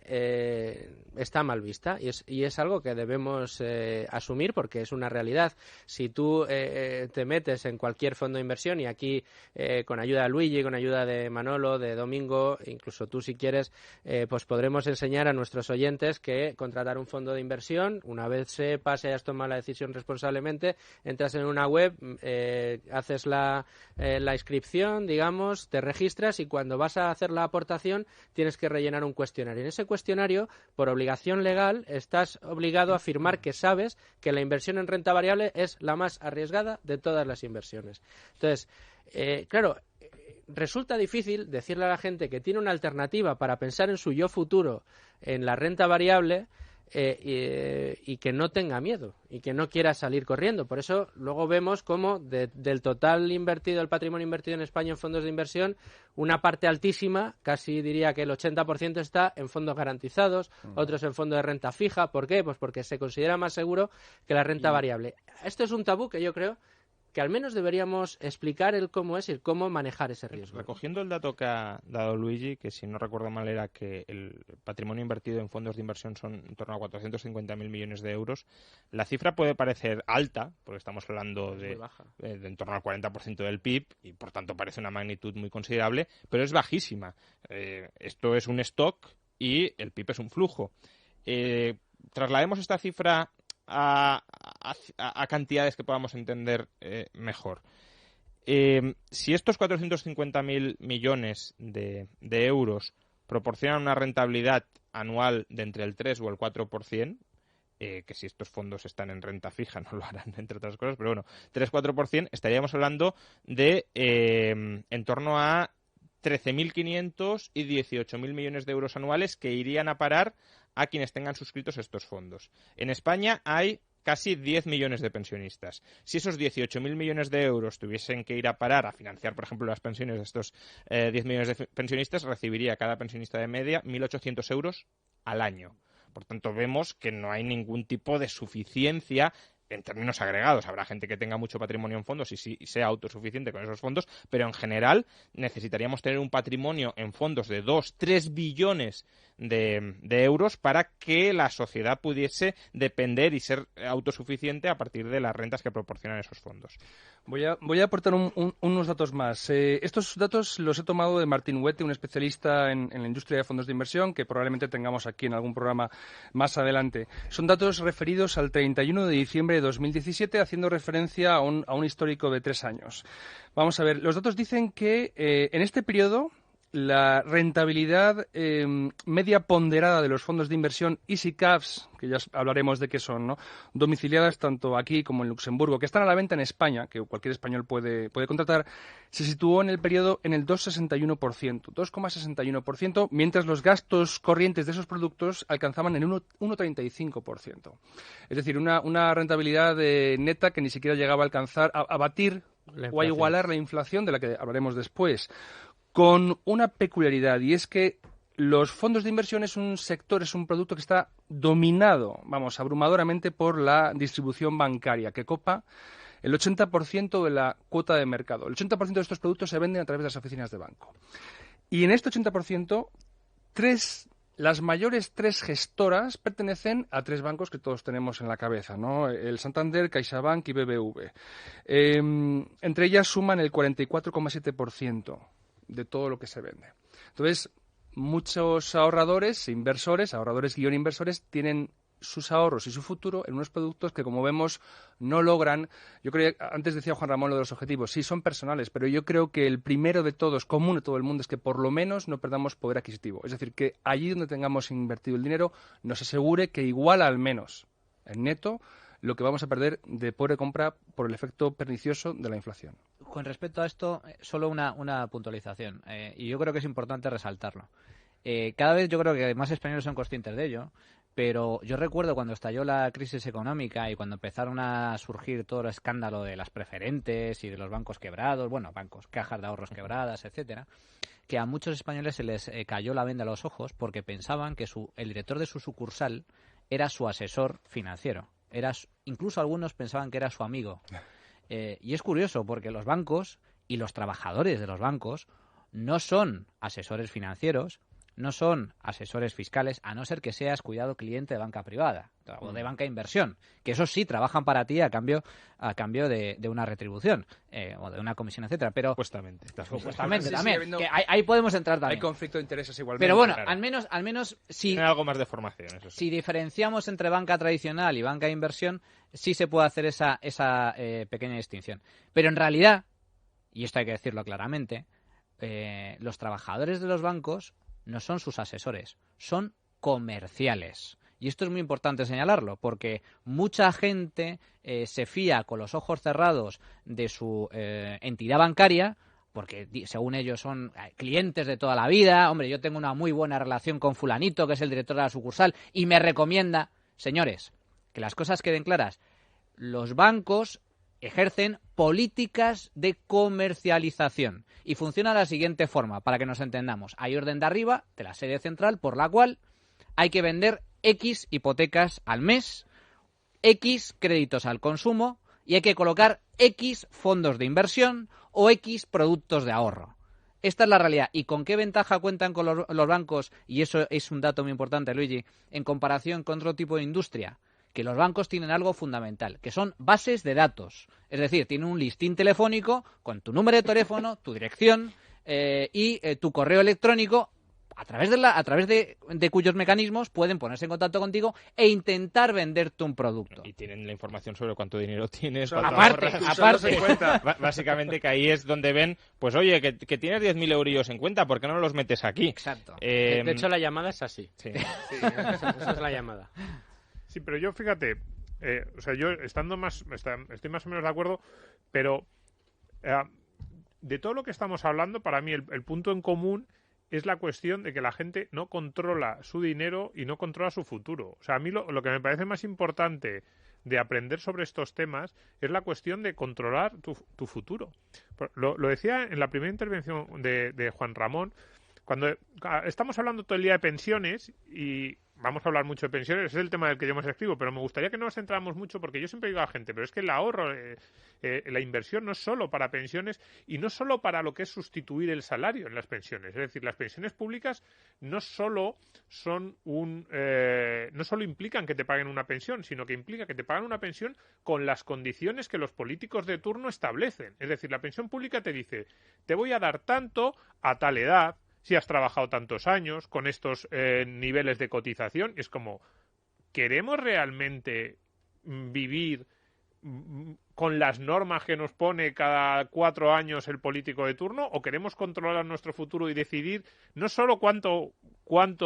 está mal vista y es algo que debemos asumir porque es una realidad. Si tú te metes en cualquier fondo de inversión y aquí con ayuda de Luigi, con ayuda de Manolo, de Domingo, incluso tú si quieres, pues podremos enseñar a nuestros oyentes que contratar un fondo de inversión, una vez sepas y hayas tomado la decisión responsablemente, entras en una web, haces la inscripción, digamos, te registras y cuando vas a hacer la aportación tienes que rellenar un cuestionario. En ese cuestionario, por obligación legal, estás obligado a afirmar que sabes que la inversión en renta variable es la más arriesgada de todas las inversiones. Entonces, claro, resulta difícil decirle a la gente que tiene una alternativa para pensar en su yo futuro en la renta variable y que no tenga miedo y que no quiera salir corriendo. Por eso luego vemos cómo del total invertido, el patrimonio invertido en España en fondos de inversión, una parte altísima, casi diría que el 80% está en fondos garantizados, otros en fondos de renta fija. ¿Por qué? Pues porque se considera más seguro que la renta variable. Esto es un tabú que yo creo que al menos deberíamos explicar el cómo es y el cómo manejar ese riesgo. Recogiendo el dato que ha dado Luigi, que si no recuerdo mal era que el patrimonio invertido en fondos de inversión son en torno a 450.000 millones de euros, la cifra puede parecer alta, porque estamos hablando de en torno al 40% del PIB, y por tanto parece una magnitud muy considerable, pero es bajísima. Esto es un stock y el PIB es un flujo. Traslademos esta cifra a cantidades que podamos entender mejor. Si estos 450.000 millones de euros proporcionan una rentabilidad anual de entre el 3 o el 4%, que si estos fondos están en renta fija no lo harán, entre otras cosas, pero bueno, 3-4%, estaríamos hablando de en torno a 13.500 y 18.000 millones de euros anuales que irían a parar a quienes tengan suscritos estos fondos. En España hay casi 10 millones de pensionistas. Si esos 18.000 millones de euros tuviesen que ir a parar a financiar, por ejemplo, las pensiones de estos 10 millones de pensionistas, recibiría cada pensionista de media 1.800 euros al año. Por tanto, vemos que no hay ningún tipo de suficiencia en términos agregados. Habrá gente que tenga mucho patrimonio en fondos y sea autosuficiente con esos fondos, pero en general necesitaríamos tener un patrimonio en fondos de 2-3 billones de euros para que la sociedad pudiese depender y ser autosuficiente a partir de las rentas que proporcionan esos fondos. Voy a aportar unos datos más. Estos datos los he tomado de Martín Huete, un especialista en la industria de fondos de inversión, que probablemente tengamos aquí en algún programa más adelante. Son datos referidos al 31 de diciembre de 2017, haciendo referencia a un histórico de 3 años. Vamos a ver, los datos dicen que en este periodo la rentabilidad media ponderada de los fondos de inversión EasyCaps, que ya hablaremos de qué son, ¿no?, domiciliadas tanto aquí como en Luxemburgo, que están a la venta en España, que cualquier español puede contratar, se situó en el periodo en el 2,61%, mientras los gastos corrientes de esos productos alcanzaban el 1,35%. Es decir, una rentabilidad neta que ni siquiera llegaba a alcanzar, a batir o a igualar la inflación, de la que hablaremos después, con una peculiaridad, y es que los fondos de inversión es un sector, es un producto que está dominado, abrumadoramente por la distribución bancaria, que copa el 80% de la cuota de mercado. El 80% de estos productos se venden a través de las oficinas de banco. Y en este 80%, las mayores 3 gestoras pertenecen a 3 bancos que todos tenemos en la cabeza, ¿no? El Santander, CaixaBank y BBV. Entre ellas suman el 44,7% de todo lo que se vende. Entonces, muchos ahorradores, inversores, tienen sus ahorros y su futuro en unos productos que, como vemos, no logran. Yo creo, antes decía Juan Ramón lo de los objetivos, sí, son personales, pero yo creo que el primero de todos, común de todo el mundo, es que por lo menos no perdamos poder adquisitivo. Es decir, que allí donde tengamos invertido el dinero, nos asegure que iguala al menos en neto lo que vamos a perder de poder de compra por el efecto pernicioso de la inflación. Con respecto a esto, solo una puntualización, y yo creo que es importante resaltarlo. Cada vez yo creo que más españoles son conscientes de ello, pero yo recuerdo cuando estalló la crisis económica y cuando empezaron a surgir todo el escándalo de las preferentes y de los bancos quebrados, cajas de ahorros quebradas, etcétera, que a muchos españoles se les cayó la venda a los ojos porque pensaban que el director de su sucursal era su asesor financiero. Incluso algunos pensaban que era su amigo. Y es curioso porque los bancos y los trabajadores de los bancos no son asesores financieros, no son asesores fiscales, a no ser que seas, cuidado, cliente de banca privada o de banca de inversión, que esos sí trabajan para ti a cambio de una retribución o de una comisión, etcétera. Pero Supuestamente también. Que ahí podemos entrar también. Hay conflicto de intereses igualmente. Pero bueno, claro. al menos si Tiene algo más de formación, eso sí. Si diferenciamos entre banca tradicional y banca de inversión, sí se puede hacer esa pequeña distinción. Pero en realidad, y esto hay que decirlo claramente, los trabajadores de los bancos no son sus asesores, son comerciales. Y esto es muy importante señalarlo, porque mucha gente se fía con los ojos cerrados de su entidad bancaria, porque según ellos son clientes de toda la vida. Hombre, yo tengo una muy buena relación con fulanito, que es el director de la sucursal, y me recomienda. Señores, que las cosas queden claras. Los bancos ejercen políticas de comercialización y funciona de la siguiente forma, para que nos entendamos. Hay orden de arriba, de la sede central, por la cual hay que vender X hipotecas al mes, X créditos al consumo y hay que colocar X fondos de inversión o X productos de ahorro. Esta es la realidad. ¿Y con qué ventaja cuentan con los bancos? Y eso es un dato muy importante, Luigi, en comparación con otro tipo de industria. Que los bancos tienen algo fundamental, que son bases de datos. Es decir, tienen un listín telefónico con tu número de teléfono, tu dirección y tu correo electrónico, a través de cuyos mecanismos pueden ponerse en contacto contigo e intentar venderte un producto. Y tienen la información sobre cuánto dinero tienes. Aparte. Básicamente que ahí es donde ven, pues oye, que tienes 10.000 eurillos en cuenta, ¿por qué no los metes aquí? Exacto. De hecho, la llamada es así. Sí. Sí, esa es la llamada. Sí, pero yo, fíjate, yo estoy más o menos de acuerdo, pero de todo lo que estamos hablando, para mí el punto en común es la cuestión de que la gente no controla su dinero y no controla su futuro. O sea, a mí lo que me parece más importante de aprender sobre estos temas es la cuestión de controlar tu futuro. Lo decía en la primera intervención de Juan Ramón, cuando estamos hablando todo el día de pensiones y vamos a hablar mucho de pensiones, ese es el tema del que yo más escribo, pero me gustaría que no nos centráramos mucho porque yo siempre digo a la gente, pero es que el ahorro, la inversión no es solo para pensiones y no solo para lo que es sustituir el salario en las pensiones. Es decir, las pensiones públicas no solo no solo implican que te paguen una pensión, sino que implica que te paguen una pensión con las condiciones que los políticos de turno establecen. Es decir, la pensión pública te dice, te voy a dar tanto a tal edad, si has trabajado tantos años, con estos niveles de cotización. Es como, ¿queremos realmente vivir con las normas que nos pone cada 4 años el político de turno, o queremos controlar nuestro futuro y decidir no solo cuánto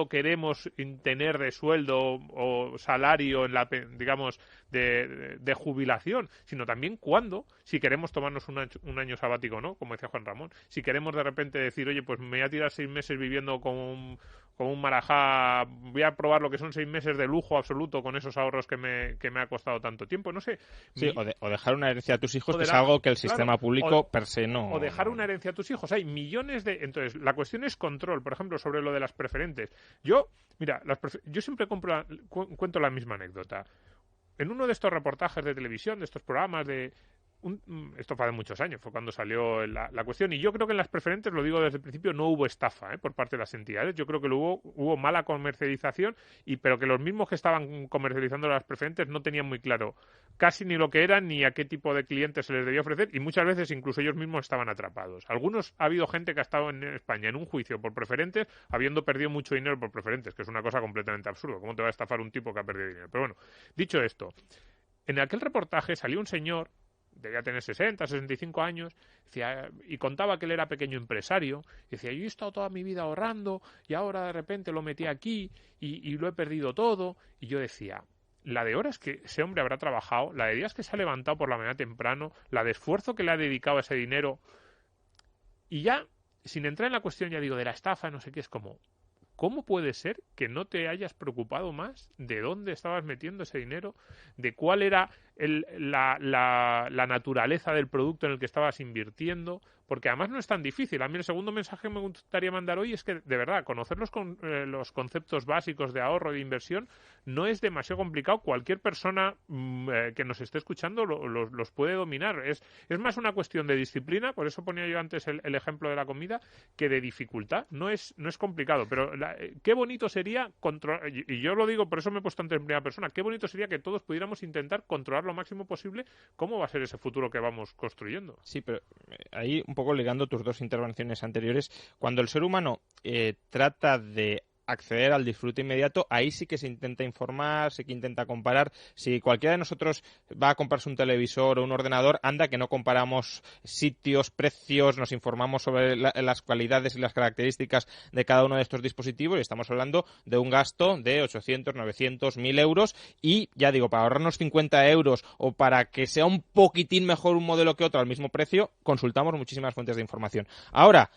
queremos tener de sueldo o salario en digamos de jubilación, sino también cuándo, si queremos tomarnos un año sabático o no, como decía Juan Ramón, si queremos de repente decir, oye, pues me voy a tirar 6 meses viviendo con un marajá, voy a probar lo que son 6 meses de lujo absoluto con esos ahorros que me ha costado tanto tiempo, no sé. Sí, o dejar una herencia a tus hijos, que es algo que el sistema público per se no. O dejar una herencia a tus hijos. Hay millones de... Entonces, la cuestión es control. Por ejemplo, sobre lo de las preferentes. Yo siempre cuento la misma anécdota. En uno de estos reportajes de televisión, de estos programas esto fue hace muchos años, fue cuando salió la cuestión, y yo creo que en las preferentes, lo digo desde el principio, no hubo estafa por parte de las entidades. Yo creo que hubo mala comercialización, pero que los mismos que estaban comercializando las preferentes no tenían muy claro casi ni lo que eran ni a qué tipo de clientes se les debía ofrecer, y muchas veces incluso ellos mismos estaban atrapados. Ha habido gente que ha estado en España en un juicio por preferentes habiendo perdido mucho dinero por preferentes, que es una cosa completamente absurda. ¿Cómo te va a estafar un tipo que ha perdido dinero? Pero bueno, dicho esto, en aquel reportaje salió un señor, debía tener 60, 65 años, decía, y contaba que él era pequeño empresario, y decía, yo he estado toda mi vida ahorrando y ahora de repente lo metí aquí y lo he perdido todo. Y yo decía, la de horas que ese hombre habrá trabajado, la de días que se ha levantado por la mañana temprano, la de esfuerzo que le ha dedicado a ese dinero, y ya, sin entrar en la cuestión, ya digo, de la estafa, no sé qué, es como, ¿cómo puede ser que no te hayas preocupado más de dónde estabas metiendo ese dinero, de cuál era la naturaleza del producto en el que estabas invirtiendo, porque además no es tan difícil. A mí el segundo mensaje que me gustaría mandar hoy es que, de verdad, conocer los conceptos básicos de ahorro y de inversión no es demasiado complicado. Cualquier persona que nos esté escuchando los puede dominar. Es más una cuestión de disciplina, por eso ponía yo antes el ejemplo de la comida, que de dificultad. No es complicado, pero qué bonito sería controlar, y yo lo digo, por eso me he puesto antes en primera persona, qué bonito sería que todos pudiéramos intentar controlar lo máximo posible cómo va a ser ese futuro que vamos construyendo. Sí, pero ahí un poco ligando tus dos intervenciones anteriores, cuando el ser humano trata de acceder al disfrute inmediato, ahí sí que se intenta informar, sí que intenta comparar. Si cualquiera de nosotros va a comprarse un televisor o un ordenador, anda que no comparamos sitios, precios, nos informamos sobre las cualidades y las características de cada uno de estos dispositivos, y estamos hablando de un gasto de 800, 900, 1.000 euros, y ya digo, para ahorrarnos 50 euros o para que sea un poquitín mejor un modelo que otro al mismo precio, consultamos muchísimas fuentes de información. Ahora,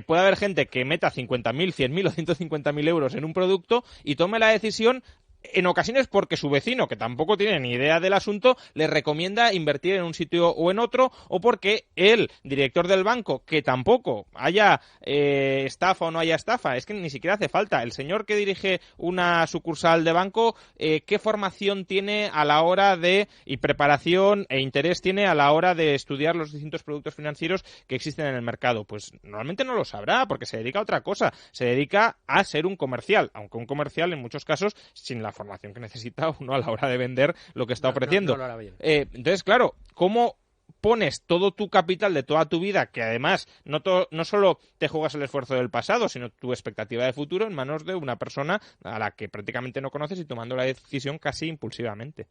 puede haber gente que meta 50.000, 100.000 o 150.000 euros en un producto y tome la decisión en ocasiones porque su vecino, que tampoco tiene ni idea del asunto, le recomienda invertir en un sitio o en otro, o porque el director del banco, que tampoco haya estafa o no haya estafa, es que ni siquiera hace falta. El señor que dirige una sucursal de banco, ¿qué formación tiene a la hora de, y preparación e interés tiene a la hora de estudiar los distintos productos financieros que existen en el mercado? Pues normalmente no lo sabrá, porque se dedica a otra cosa, se dedica a ser un comercial, aunque un comercial en muchos casos sin la formación que necesita uno a la hora de vender lo que está ofreciendo. Entonces, claro, ¿cómo pones todo tu capital de toda tu vida, que además no solo te juegas el esfuerzo del pasado, sino tu expectativa de futuro, en manos de una persona a la que prácticamente no conoces y tomando la decisión casi impulsivamente?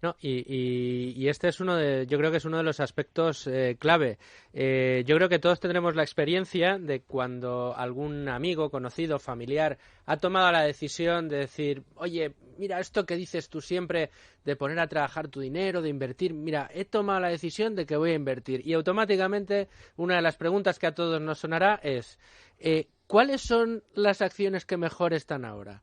No, y este es yo creo que es uno de los aspectos clave. Yo creo que todos tendremos la experiencia de cuando algún amigo, conocido, familiar ha tomado la decisión de decir, oye, mira, esto que dices tú siempre de poner a trabajar tu dinero, de invertir, mira, he tomado la decisión de que voy a invertir. Y automáticamente una de las preguntas que a todos nos sonará es, ¿cuáles son las acciones que mejor están ahora?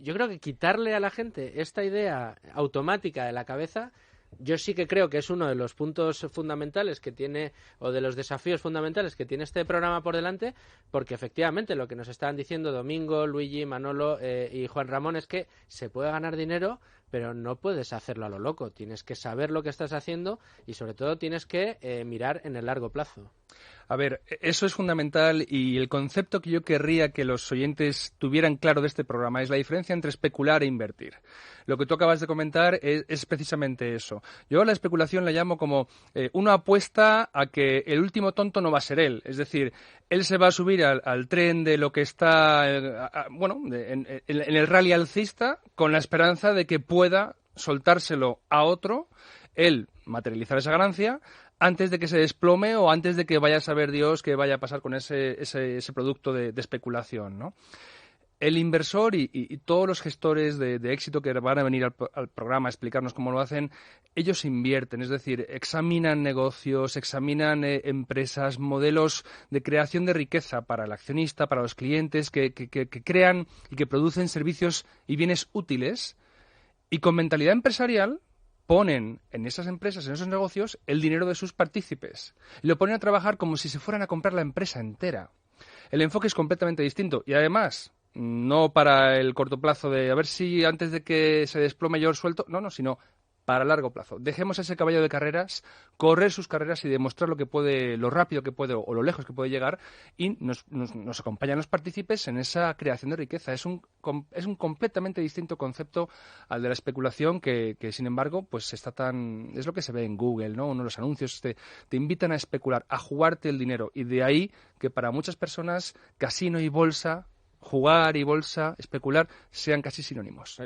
Yo creo que quitarle a la gente esta idea automática de la cabeza, yo sí que creo que es uno de los puntos fundamentales que tiene, o de los desafíos fundamentales que tiene este programa por delante, porque efectivamente lo que nos están diciendo Domingo, Luigi, Manolo y Juan Ramón es que se puede ganar dinero, pero no puedes hacerlo a lo loco. Tienes que saber lo que estás haciendo y sobre todo tienes que mirar en el largo plazo. A ver, eso es fundamental, y el concepto que yo querría que los oyentes tuvieran claro de este programa es la diferencia entre especular e invertir. Lo que tú acabas de comentar es precisamente eso. Yo a la especulación la llamo como una apuesta a que el último tonto no va a ser él. Es decir, él se va a subir al tren de lo que está, en el rally alcista, con la esperanza de que pueda soltárselo a otro, él materializar esa ganancia antes de que se desplome o antes de que vaya a saber Dios qué vaya a pasar con ese producto de especulación, ¿no? El inversor y todos los gestores de éxito que van a venir al programa a explicarnos cómo lo hacen, ellos invierten, es decir, examinan negocios, examinan empresas, modelos de creación de riqueza para el accionista, para los clientes, que crean y que producen servicios y bienes útiles, y con mentalidad empresarial ponen en esas empresas, en esos negocios, el dinero de sus partícipes. Y lo ponen a trabajar como si se fueran a comprar la empresa entera. El enfoque es completamente distinto. Y además, no para el corto plazo de a ver si antes de que se desplome yo suelto, no, sino para largo plazo. Dejemos a ese caballo de carreras correr sus carreras y demostrar lo rápido que puede o lo lejos que puede llegar, y nos acompañan los partícipes en esa creación de riqueza. Es un completamente distinto concepto al de la especulación que sin embargo, pues es lo que se ve en Google, ¿no? Uno de los anuncios te invitan a especular, a jugarte el dinero, y de ahí que para muchas personas casino y bolsa, jugar y bolsa, especular, sean casi sinónimos.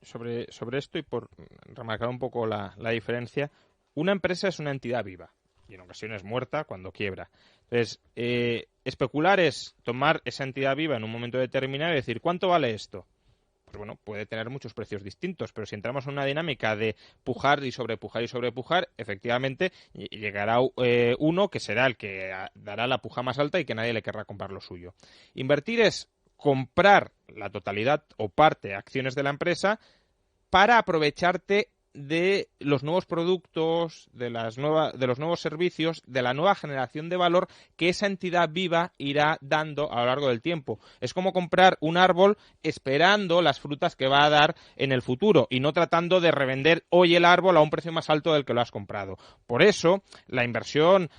Sobre esto, y por remarcar un poco la diferencia, una empresa es una entidad viva y en ocasiones muerta cuando quiebra. Entonces, especular es tomar esa entidad viva en un momento determinado y decir, ¿cuánto vale esto? Pues bueno, puede tener muchos precios distintos, pero si entramos en una dinámica de pujar y sobrepujar, efectivamente llegará uno que será el que dará la puja más alta y que nadie le querrá comprar lo suyo. Invertir es comprar la totalidad o parte de acciones de la empresa para aprovecharte de los nuevos productos, de los nuevos servicios, de la nueva generación de valor que esa entidad viva irá dando a lo largo del tiempo. Es como comprar un árbol esperando las frutas que va a dar en el futuro y no tratando de revender hoy el árbol a un precio más alto del que lo has comprado. Por eso, la inversión,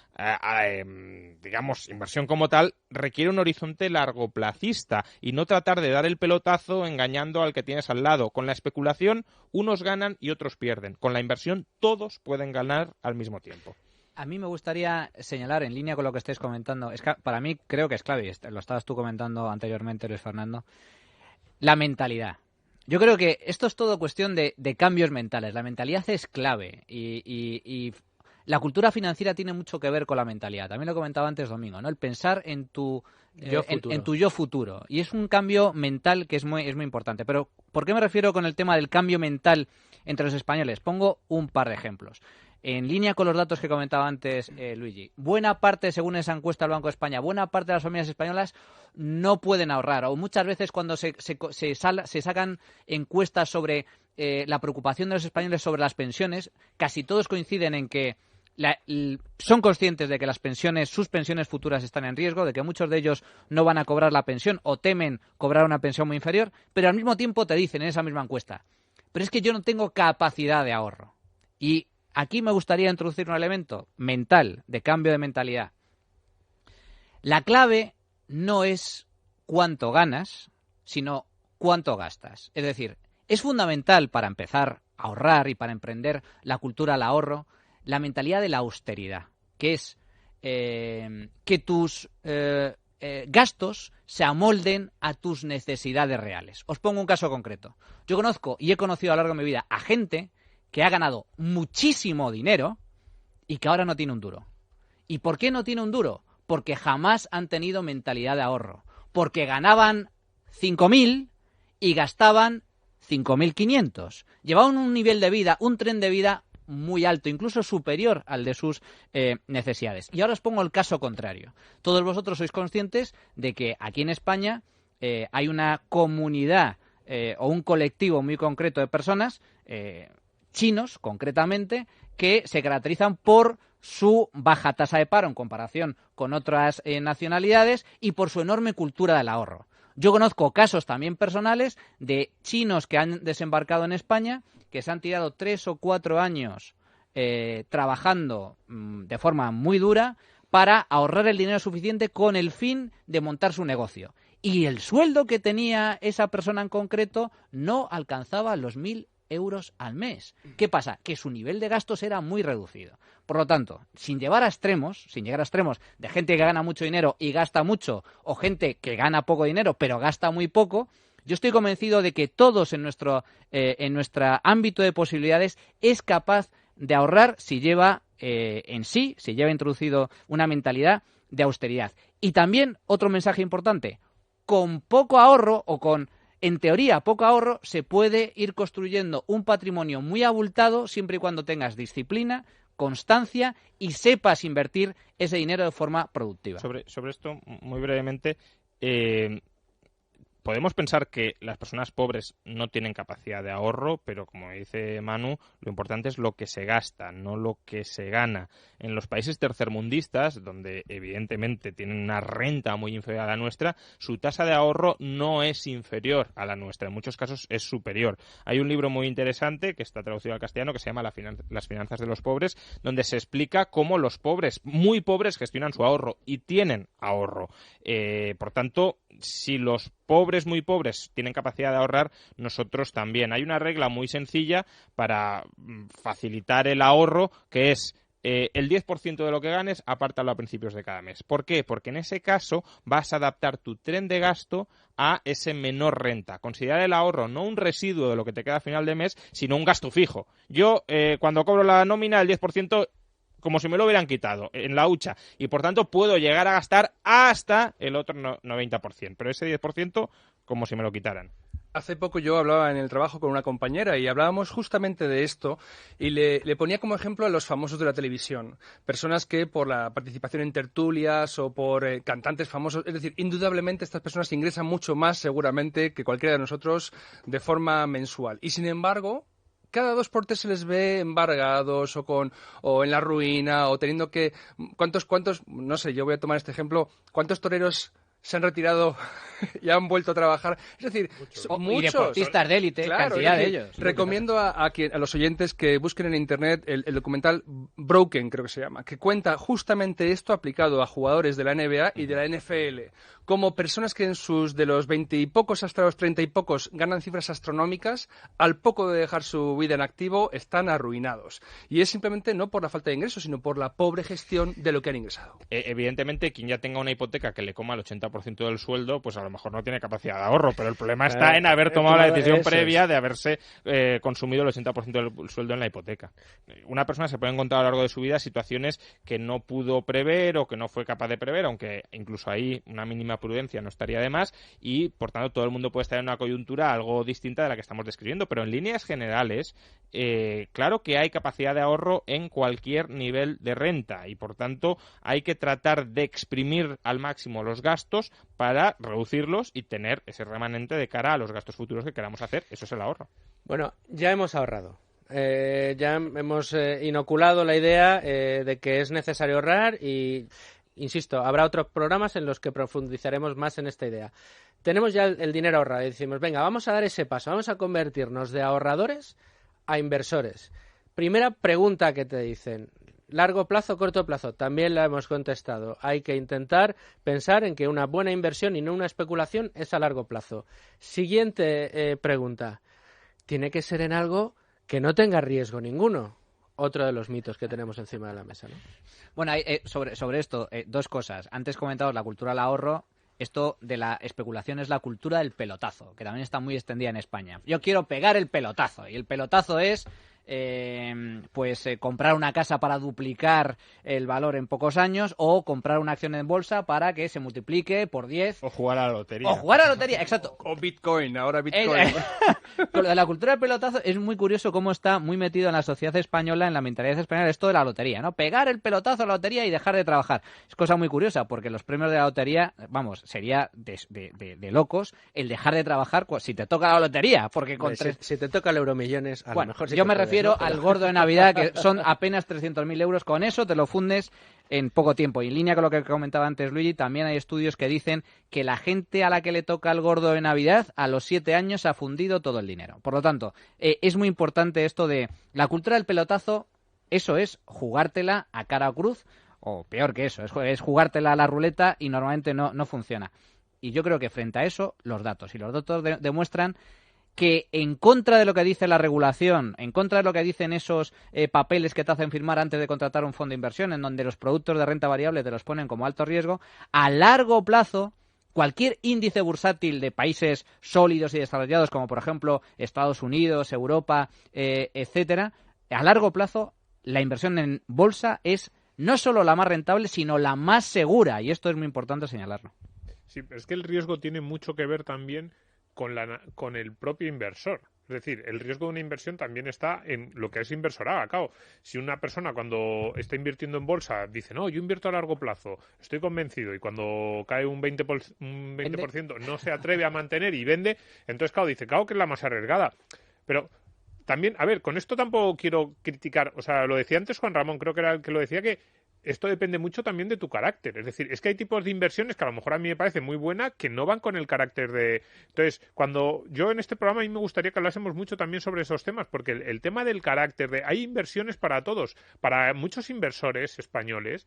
inversión como tal, requiere un horizonte largoplacista y no tratar de dar el pelotazo engañando al que tienes al lado. Con la especulación, unos ganan y otros pierden. Con la inversión, todos pueden ganar al mismo tiempo. A mí me gustaría señalar, en línea con lo que estáis comentando, es que para mí creo que es clave, lo estabas tú comentando anteriormente, Luis Fernando, la mentalidad. Yo creo que esto es todo cuestión de cambios mentales. La mentalidad es clave y la cultura financiera tiene mucho que ver con la mentalidad. También lo comentaba antes Domingo, ¿no? El pensar en tu yo futuro. Y es un cambio mental que es muy importante. Pero, ¿por qué me refiero con el tema del cambio mental entre los españoles? Pongo un par de ejemplos. En línea con los datos que comentaba antes Luigi, buena parte, según esa encuesta del Banco de España, buena parte de las familias españolas no pueden ahorrar. O muchas veces cuando se sacan encuestas sobre la preocupación de los españoles sobre las pensiones, casi todos coinciden en que son conscientes de que sus pensiones futuras están en riesgo, de que muchos de ellos no van a cobrar la pensión o temen cobrar una pensión muy inferior, pero al mismo tiempo te dicen en esa misma encuesta, pero es que yo no tengo capacidad de ahorro. Y aquí me gustaría introducir un elemento mental, de cambio de mentalidad. La clave no es cuánto ganas, sino cuánto gastas. Es decir, es fundamental para empezar a ahorrar y para emprender la cultura del ahorro, la mentalidad de la austeridad, que es que tus gastos se amolden a tus necesidades reales. Os pongo un caso concreto. Yo conozco y he conocido a lo largo de mi vida a gente que ha ganado muchísimo dinero y que ahora no tiene un duro. ¿Y por qué no tiene un duro? Porque jamás han tenido mentalidad de ahorro. Porque ganaban 5.000 y gastaban 5.500. Llevaban un nivel de vida, un tren de vida muy alto, incluso superior al de sus necesidades. Y ahora os pongo el caso contrario. Todos vosotros sois conscientes de que aquí en España hay una comunidad o un colectivo muy concreto de personas, chinos concretamente, que se caracterizan por su baja tasa de paro en comparación con otras nacionalidades y por su enorme cultura del ahorro. Yo conozco casos también personales de chinos que han desembarcado en España, que se han tirado 3 o 4 años trabajando de forma muy dura para ahorrar el dinero suficiente con el fin de montar su negocio. Y el sueldo que tenía esa persona en concreto no alcanzaba los 1.000 euros al mes. ¿Qué pasa? Que su nivel de gastos era muy reducido. Por lo tanto, sin llegar a extremos de gente que gana mucho dinero y gasta mucho, o gente que gana poco dinero pero gasta muy poco, yo estoy convencido de que todos en nuestro ámbito de posibilidades es capaz de ahorrar si lleva introducido una mentalidad de austeridad. Y también otro mensaje importante, con poco ahorro o con, en teoría, poco ahorro, se puede ir construyendo un patrimonio muy abultado siempre y cuando tengas disciplina, constancia y sepas invertir ese dinero de forma productiva. Sobre esto, muy brevemente, podemos pensar que las personas pobres no tienen capacidad de ahorro, pero como dice Manu, lo importante es lo que se gasta, no lo que se gana. En los países tercermundistas, donde evidentemente tienen una renta muy inferior a la nuestra, su tasa de ahorro no es inferior a la nuestra, en muchos casos es superior. Hay un libro muy interesante que está traducido al castellano que se llama Las finanzas de los pobres, donde se explica cómo los pobres, muy pobres, gestionan su ahorro y tienen ahorro. Por tanto, si los pobres, muy pobres, tienen capacidad de ahorrar, nosotros también. Hay una regla muy sencilla para facilitar el ahorro, que es el 10% de lo que ganes, apártalo a principios de cada mes. ¿Por qué? Porque en ese caso vas a adaptar tu tren de gasto a ese menor renta. Considerar el ahorro no un residuo de lo que te queda a final de mes, sino un gasto fijo. Yo, cuando cobro la nómina, el 10%... como si me lo hubieran quitado en la hucha, y por tanto puedo llegar a gastar hasta el otro 90%, pero ese 10% como si me lo quitaran. Hace poco yo hablaba en el trabajo con una compañera y hablábamos justamente de esto y le ponía como ejemplo a los famosos de la televisión, personas que por la participación en tertulias o por cantantes famosos, es decir, indudablemente estas personas ingresan mucho más seguramente que cualquiera de nosotros de forma mensual y sin embargo cada 2x3 se les ve embargados o en la ruina o teniendo que... ¿Cuántos, no sé, yo voy a tomar este ejemplo, cuántos toreros se han retirado y han vuelto a trabajar? Es decir, muchos. Y deportistas de élite, claro, cantidad de ellos. Recomiendo a los oyentes que busquen en internet el documental Broken, creo que se llama, que cuenta justamente esto aplicado a jugadores de la NBA y de la NFL, como personas que de los 20 y pocos hasta los 30 y pocos ganan cifras astronómicas, al poco de dejar su vida en activo están arruinados. Y es simplemente no por la falta de ingresos, sino por la pobre gestión de lo que han ingresado. Evidentemente, quien ya tenga una hipoteca que le coma el 80% del sueldo, pues a lo mejor no tiene capacidad de ahorro, pero el problema está en haber tomado la decisión previa de haberse consumido el 80% del sueldo en la hipoteca. Una persona se puede encontrar a lo largo de su vida situaciones que no pudo prever o que no fue capaz de prever, aunque incluso ahí una mínima prudencia no estaría de más, y por tanto todo el mundo puede estar en una coyuntura algo distinta de la que estamos describiendo, pero en líneas generales, claro que hay capacidad de ahorro en cualquier nivel de renta y por tanto hay que tratar de exprimir al máximo los gastos para reducirlos y tener ese remanente de cara a los gastos futuros que queramos hacer. Eso es el ahorro. Bueno, ya hemos ahorrado. Ya hemos inoculado la idea de que es necesario ahorrar y, insisto, habrá otros programas en los que profundizaremos más en esta idea. Tenemos ya el dinero ahorrado y decimos, venga, vamos a dar ese paso, vamos a convertirnos de ahorradores a inversores. Primera pregunta que te dicen, ¿largo plazo, corto plazo? También la hemos contestado. Hay que intentar pensar en que una buena inversión y no una especulación es a largo plazo. Siguiente pregunta. Tiene que ser en algo que no tenga riesgo ninguno. Otro de los mitos que tenemos encima de la mesa, ¿no? Bueno, sobre esto, dos cosas. Antes comentado la cultura del ahorro. Esto de la especulación es la cultura del pelotazo, que también está muy extendida en España. Yo quiero pegar el pelotazo, y el pelotazo es comprar una casa para duplicar el valor en pocos años, o comprar una acción en bolsa para que se multiplique por 10. O jugar a la lotería. O jugar a la lotería, exacto. O Bitcoin, ahora Bitcoin. Con lo de la cultura del pelotazo es muy curioso cómo está muy metido en la sociedad española, en la mentalidad española, esto de la lotería, ¿no? Pegar el pelotazo a la lotería y dejar de trabajar. Es cosa muy curiosa, porque los premios de la lotería, vamos, sería de locos el dejar de trabajar si te toca la lotería, porque con si te toca el euromillones, a lo mejor sí. Yo me refiero al gordo de Navidad, que son apenas 300.000 euros. Con eso te lo fundes en poco tiempo. Y en línea con lo que comentaba antes Luigi, también hay estudios que dicen que la gente a la que le toca el gordo de Navidad, a los 7 años ha fundido todo el dinero. Por lo tanto, es muy importante esto de la cultura del pelotazo. Eso es jugártela a cara o cruz, o peor que eso, es jugártela a la ruleta y normalmente no funciona. Y yo creo que frente a eso, los datos. Y los datos demuestran que en contra de lo que dice la regulación, en contra de lo que dicen esos papeles que te hacen firmar antes de contratar un fondo de inversión, en donde los productos de renta variable te los ponen como alto riesgo, a largo plazo, cualquier índice bursátil de países sólidos y desarrollados, como por ejemplo Estados Unidos, Europa, etcétera, a largo plazo la inversión en bolsa es no solo la más rentable, sino la más segura, y esto es muy importante señalarlo. Sí, pero es que el riesgo tiene mucho que ver también con el propio inversor. Es decir, el riesgo de una inversión también está en lo que es inversorado. Claro, si una persona cuando está invirtiendo en bolsa dice, no, yo invierto a largo plazo, estoy convencido, y cuando cae un 20% no se atreve a mantener y vende, entonces, claro, dice, claro que es la más arriesgada. Pero también, a ver, con esto tampoco quiero criticar, o sea, lo decía antes Juan Ramón, creo que era el que lo decía, que esto depende mucho también de tu carácter. Es decir, es que hay tipos de inversiones que a lo mejor a mí me parece muy buena que no van con el carácter de... Entonces, cuando yo en este programa a mí me gustaría que hablásemos mucho también sobre esos temas, porque el tema del carácter de... Hay inversiones para todos. Para muchos inversores españoles,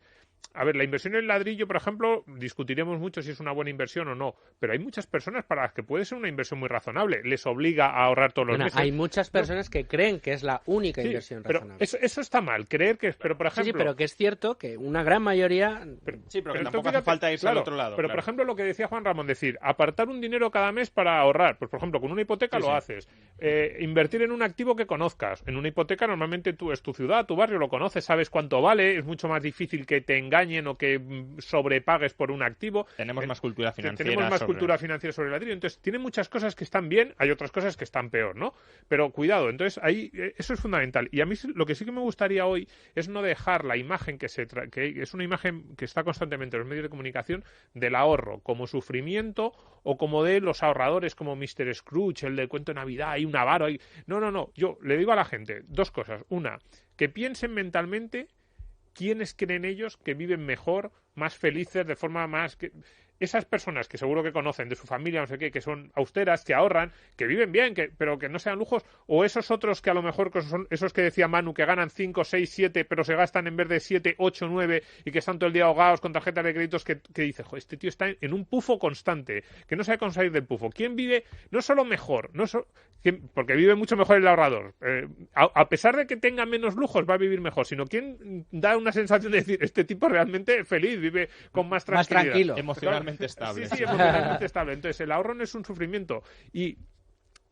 a ver, la inversión en ladrillo, por ejemplo, discutiremos mucho si es una buena inversión o no, pero hay muchas personas para las que puede ser una inversión muy razonable. Les obliga a ahorrar todos los meses. Hay muchas personas que creen que es la única inversión razonable. Pero eso está mal, creer que es... Pero, por ejemplo... Sí, pero que es cierto que una gran mayoría... Pero que tampoco hace falta irse al otro lado. Pero, por ejemplo, lo que decía Juan Ramón, decir, apartar un dinero cada mes para ahorrar. Pues, por ejemplo, con una hipoteca lo haces. Invertir en un activo que conozcas. En una hipoteca normalmente tú es tu ciudad, tu barrio, lo conoces, sabes cuánto vale, es mucho más difícil que te engañen o que sobrepagues por un activo. Tenemos más cultura financiera. Tenemos más cultura financiera sobre el ladrillo. Entonces, tiene muchas cosas que están bien, hay otras cosas que están peor, ¿no? Pero cuidado, entonces ahí eso es fundamental. Y a mí lo que sí que me gustaría hoy es no dejar la imagen que es una imagen que está constantemente en los medios de comunicación del ahorro como sufrimiento o como de los ahorradores como Mr. Scrooge, el del cuento de Navidad, hay un avaro ahí. No. Yo le digo a la gente dos cosas. Una, que piensen mentalmente quiénes creen ellos que viven mejor, más felices, de forma más... Esas personas que seguro que conocen de su familia, no sé qué, que son austeras, que ahorran, que viven bien, pero que no sean lujos, o esos otros que a lo mejor son esos que decía Manu, que ganan 5, 6, 7, pero se gastan en vez de 7, 8, 9 y que están todo el día ahogados con tarjetas de créditos, que dice, joder, este tío está en un pufo constante, que no sabe cómo salir del pufo. ¿Quién vive no solo mejor, porque vive mucho mejor el ahorrador? A pesar de que tenga menos lujos, va a vivir mejor, sino ¿quién da una sensación de decir, este tipo realmente feliz, vive con más tranquilidad? Más tranquilo. Emocionalmente estable. Sí, emocionalmente estable. Entonces, el ahorro no es un sufrimiento.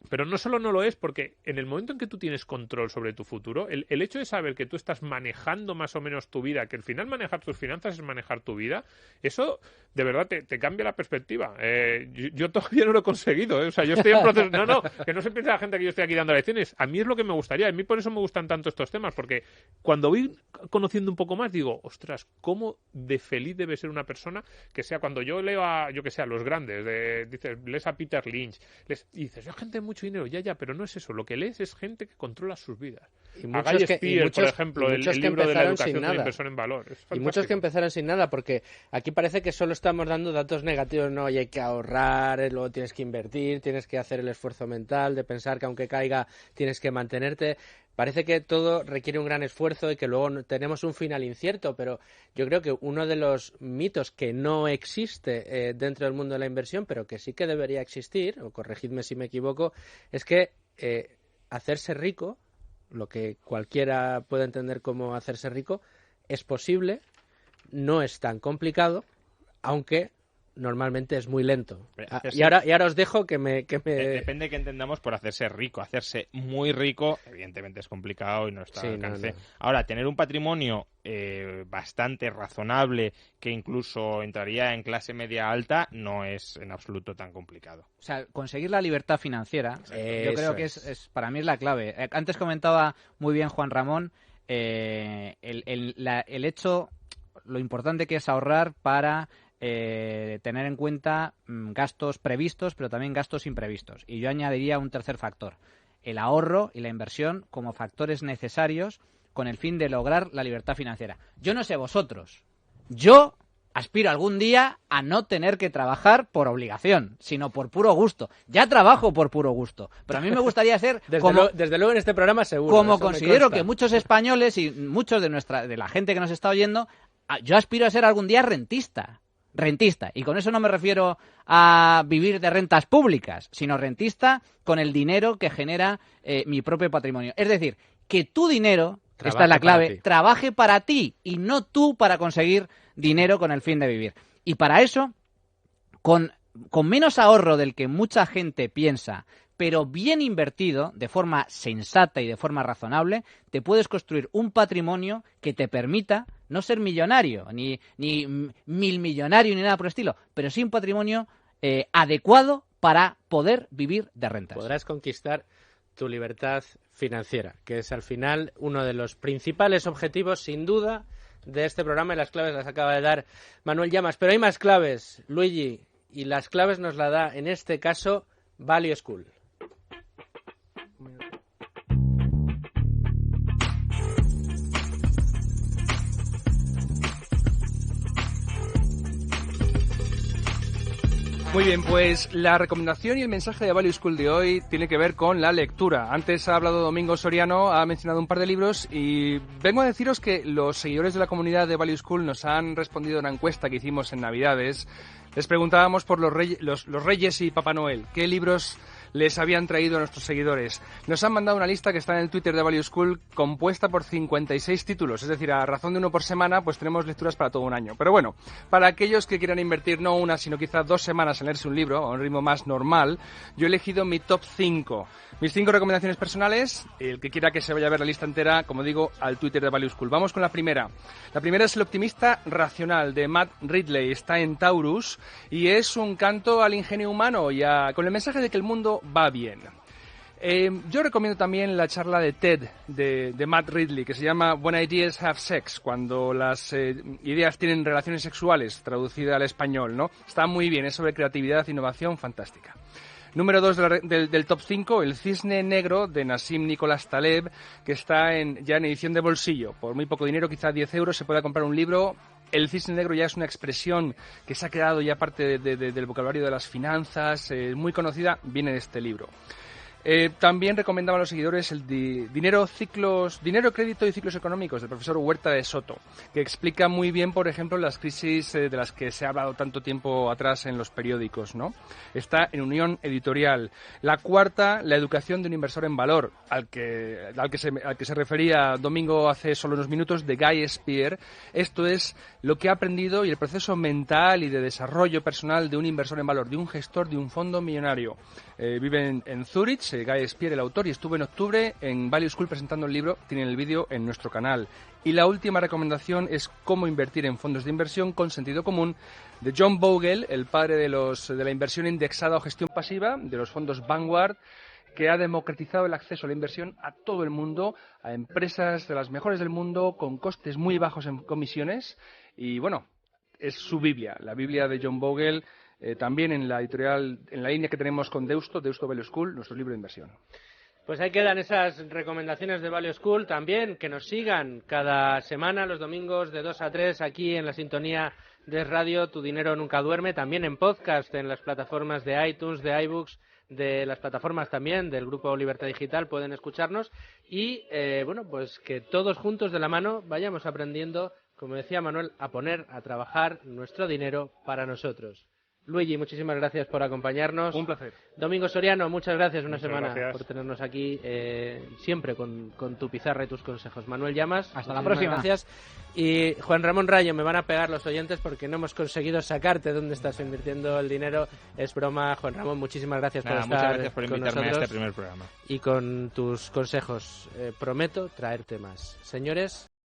Pero no solo no lo es, porque en el momento en que tú tienes control sobre tu futuro, el hecho de saber que tú estás manejando más o menos tu vida, que al final manejar tus finanzas es manejar tu vida, eso de verdad te cambia la perspectiva. Yo todavía no lo he conseguido, O sea, yo estoy en proceso... No, que no se piense la gente que yo estoy aquí dando lecciones. A mí es lo que me gustaría. A mí por eso me gustan tanto estos temas, porque cuando voy conociendo un poco más, digo, ostras, cómo de feliz debe ser una persona que sea cuando yo leo a los grandes, lees a Peter Lynch, y dices, yo gente mucho dinero, ya, pero no es eso. Lo que lees es gente que controla sus vidas. Y a Guy Spier, por ejemplo, el libro de la educación de la inversión en valor. Y muchos que empezaron sin nada, porque aquí parece que solo estamos dando datos negativos, no, y hay que ahorrar, luego tienes que invertir, tienes que hacer el esfuerzo mental de pensar que aunque caiga tienes que mantenerte. Parece que todo requiere un gran esfuerzo y que luego tenemos un final incierto, pero yo creo que uno de los mitos que no existe dentro del mundo de la inversión, pero que sí que debería existir, o corregidme si me equivoco, es que hacerse rico, lo que cualquiera puede entender como hacerse rico, es posible, no es tan complicado, aunque normalmente es muy lento. Y ahora os dejo que me... Depende de qué entendamos por hacerse rico. Hacerse muy rico, evidentemente es complicado y no está al alcance. No. Ahora, tener un patrimonio bastante razonable, que incluso entraría en clase media alta, no es en absoluto tan complicado. O sea, conseguir la libertad financiera, yo creo que es para mí es la clave. Antes comentaba muy bien Juan Ramón el hecho, lo importante que es ahorrar para... tener en cuenta gastos previstos, pero también gastos imprevistos. Y yo añadiría un tercer factor, el ahorro y la inversión como factores necesarios con el fin de lograr la libertad financiera. Yo no sé vosotros, yo aspiro algún día a no tener que trabajar por obligación, sino por puro gusto. Ya trabajo por puro gusto, pero a mí me gustaría ser desde luego en este programa seguro. Como considero que muchos españoles y muchos de la gente que nos está oyendo, yo aspiro a ser algún día rentista. Y con eso no me refiero a vivir de rentas públicas, sino rentista con el dinero que genera mi propio patrimonio. Es decir, que tu dinero, esta es la clave, trabaje para ti y no tú para conseguir dinero con el fin de vivir. Y para eso, con menos ahorro del que mucha gente piensa, pero bien invertido, de forma sensata y de forma razonable, te puedes construir un patrimonio que te permita no ser millonario, ni milmillonario, ni nada por el estilo, pero sí un patrimonio adecuado para poder vivir de rentas. Podrás conquistar tu libertad financiera, que es al final uno de los principales objetivos, sin duda, de este programa, y las claves las acaba de dar Manuel Llamas. Pero hay más claves, Luigi, y las claves nos la da, en este caso, Value School. Muy bien, pues la recomendación y el mensaje de Value School de hoy tiene que ver con la lectura. Antes ha hablado Domingo Soriano, ha mencionado un par de libros y vengo a deciros que los seguidores de la comunidad de Value School nos han respondido a una encuesta que hicimos en Navidades. Les preguntábamos por los Reyes y Papá Noel, qué libros les habían traído a nuestros seguidores. Nos han mandado una lista que está en el Twitter de Value School compuesta por 56 títulos, es decir, a razón de uno por semana, pues tenemos lecturas para todo un año. Pero bueno, para aquellos que quieran invertir no una, sino quizás 2 semanas en leerse un libro, a un ritmo más normal, yo he elegido mi top 5. Mis 5 recomendaciones personales, el que quiera que se vaya a ver la lista entera, como digo, al Twitter de Value School. Vamos con la primera. La primera es El optimista racional, de Matt Ridley. Está en Taurus y es un canto al ingenio humano y con el mensaje de que el mundo va bien. Yo recomiendo también la charla de TED de Matt Ridley, que se llama When Ideas Have Sex, cuando las ideas tienen relaciones sexuales, traducida al español, ¿no? Está muy bien, es sobre creatividad e innovación, fantástica. Número 2 del top 5, El cisne negro, de Nassim Nicholas Taleb, que está ya en edición de bolsillo. Por muy poco dinero, quizá 10 euros, se puede comprar un libro. El cisne negro ya es una expresión que se ha quedado ya parte del vocabulario de las finanzas, muy conocida, viene de este libro. También recomendaba a los seguidores el Dinero, Crédito y Ciclos Económicos, del profesor Huerta de Soto, que explica muy bien, por ejemplo, las crisis de las que se ha hablado tanto tiempo atrás en los periódicos, ¿no? Está en Unión Editorial. La cuarta, La educación de un inversor en valor, al que se refería Domingo hace solo unos minutos, de Guy Spier. Esto es lo que ha aprendido y el proceso mental y de desarrollo personal de un inversor en valor, de un gestor de un fondo millonario. Vive en Zúrich, Guy Spier, el autor, y estuve en octubre en Value School presentando el libro. Tienen el vídeo en nuestro canal. Y la última recomendación es Cómo invertir en fondos de inversión con sentido común, de John Bogle, el padre de la inversión indexada o gestión pasiva, de los fondos Vanguard, que ha democratizado el acceso a la inversión a todo el mundo, a empresas de las mejores del mundo, con costes muy bajos en comisiones. Y bueno, es su Biblia, la Biblia de John Bogle. También en la editorial, en la línea que tenemos con Deusto Value School, nuestro libro de inversión. Pues ahí quedan esas recomendaciones de Value School. También que nos sigan cada semana, los domingos de 2 a 3, aquí en la sintonía de radio Tu Dinero Nunca Duerme. También en podcast, en las plataformas de iTunes, de iBooks, de las plataformas también del Grupo Libertad Digital pueden escucharnos. Y bueno, pues que todos juntos de la mano vayamos aprendiendo, como decía Manuel, a poner a trabajar nuestro dinero para nosotros. Luigi, muchísimas gracias por acompañarnos. Un placer. Domingo Soriano, muchas gracias una semana gracias por tenernos aquí, siempre con tu pizarra y tus consejos. Manuel Llamas, hasta la próxima. Gracias. Y Juan Ramón Rayo, me van a pegar los oyentes porque no hemos conseguido sacarte dónde estás invirtiendo el dinero. Es broma, Juan Ramón, muchísimas gracias por estar muchas gracias por invitarme con nosotros a este primer programa. y con tus consejos. Prometo traerte más. Señores.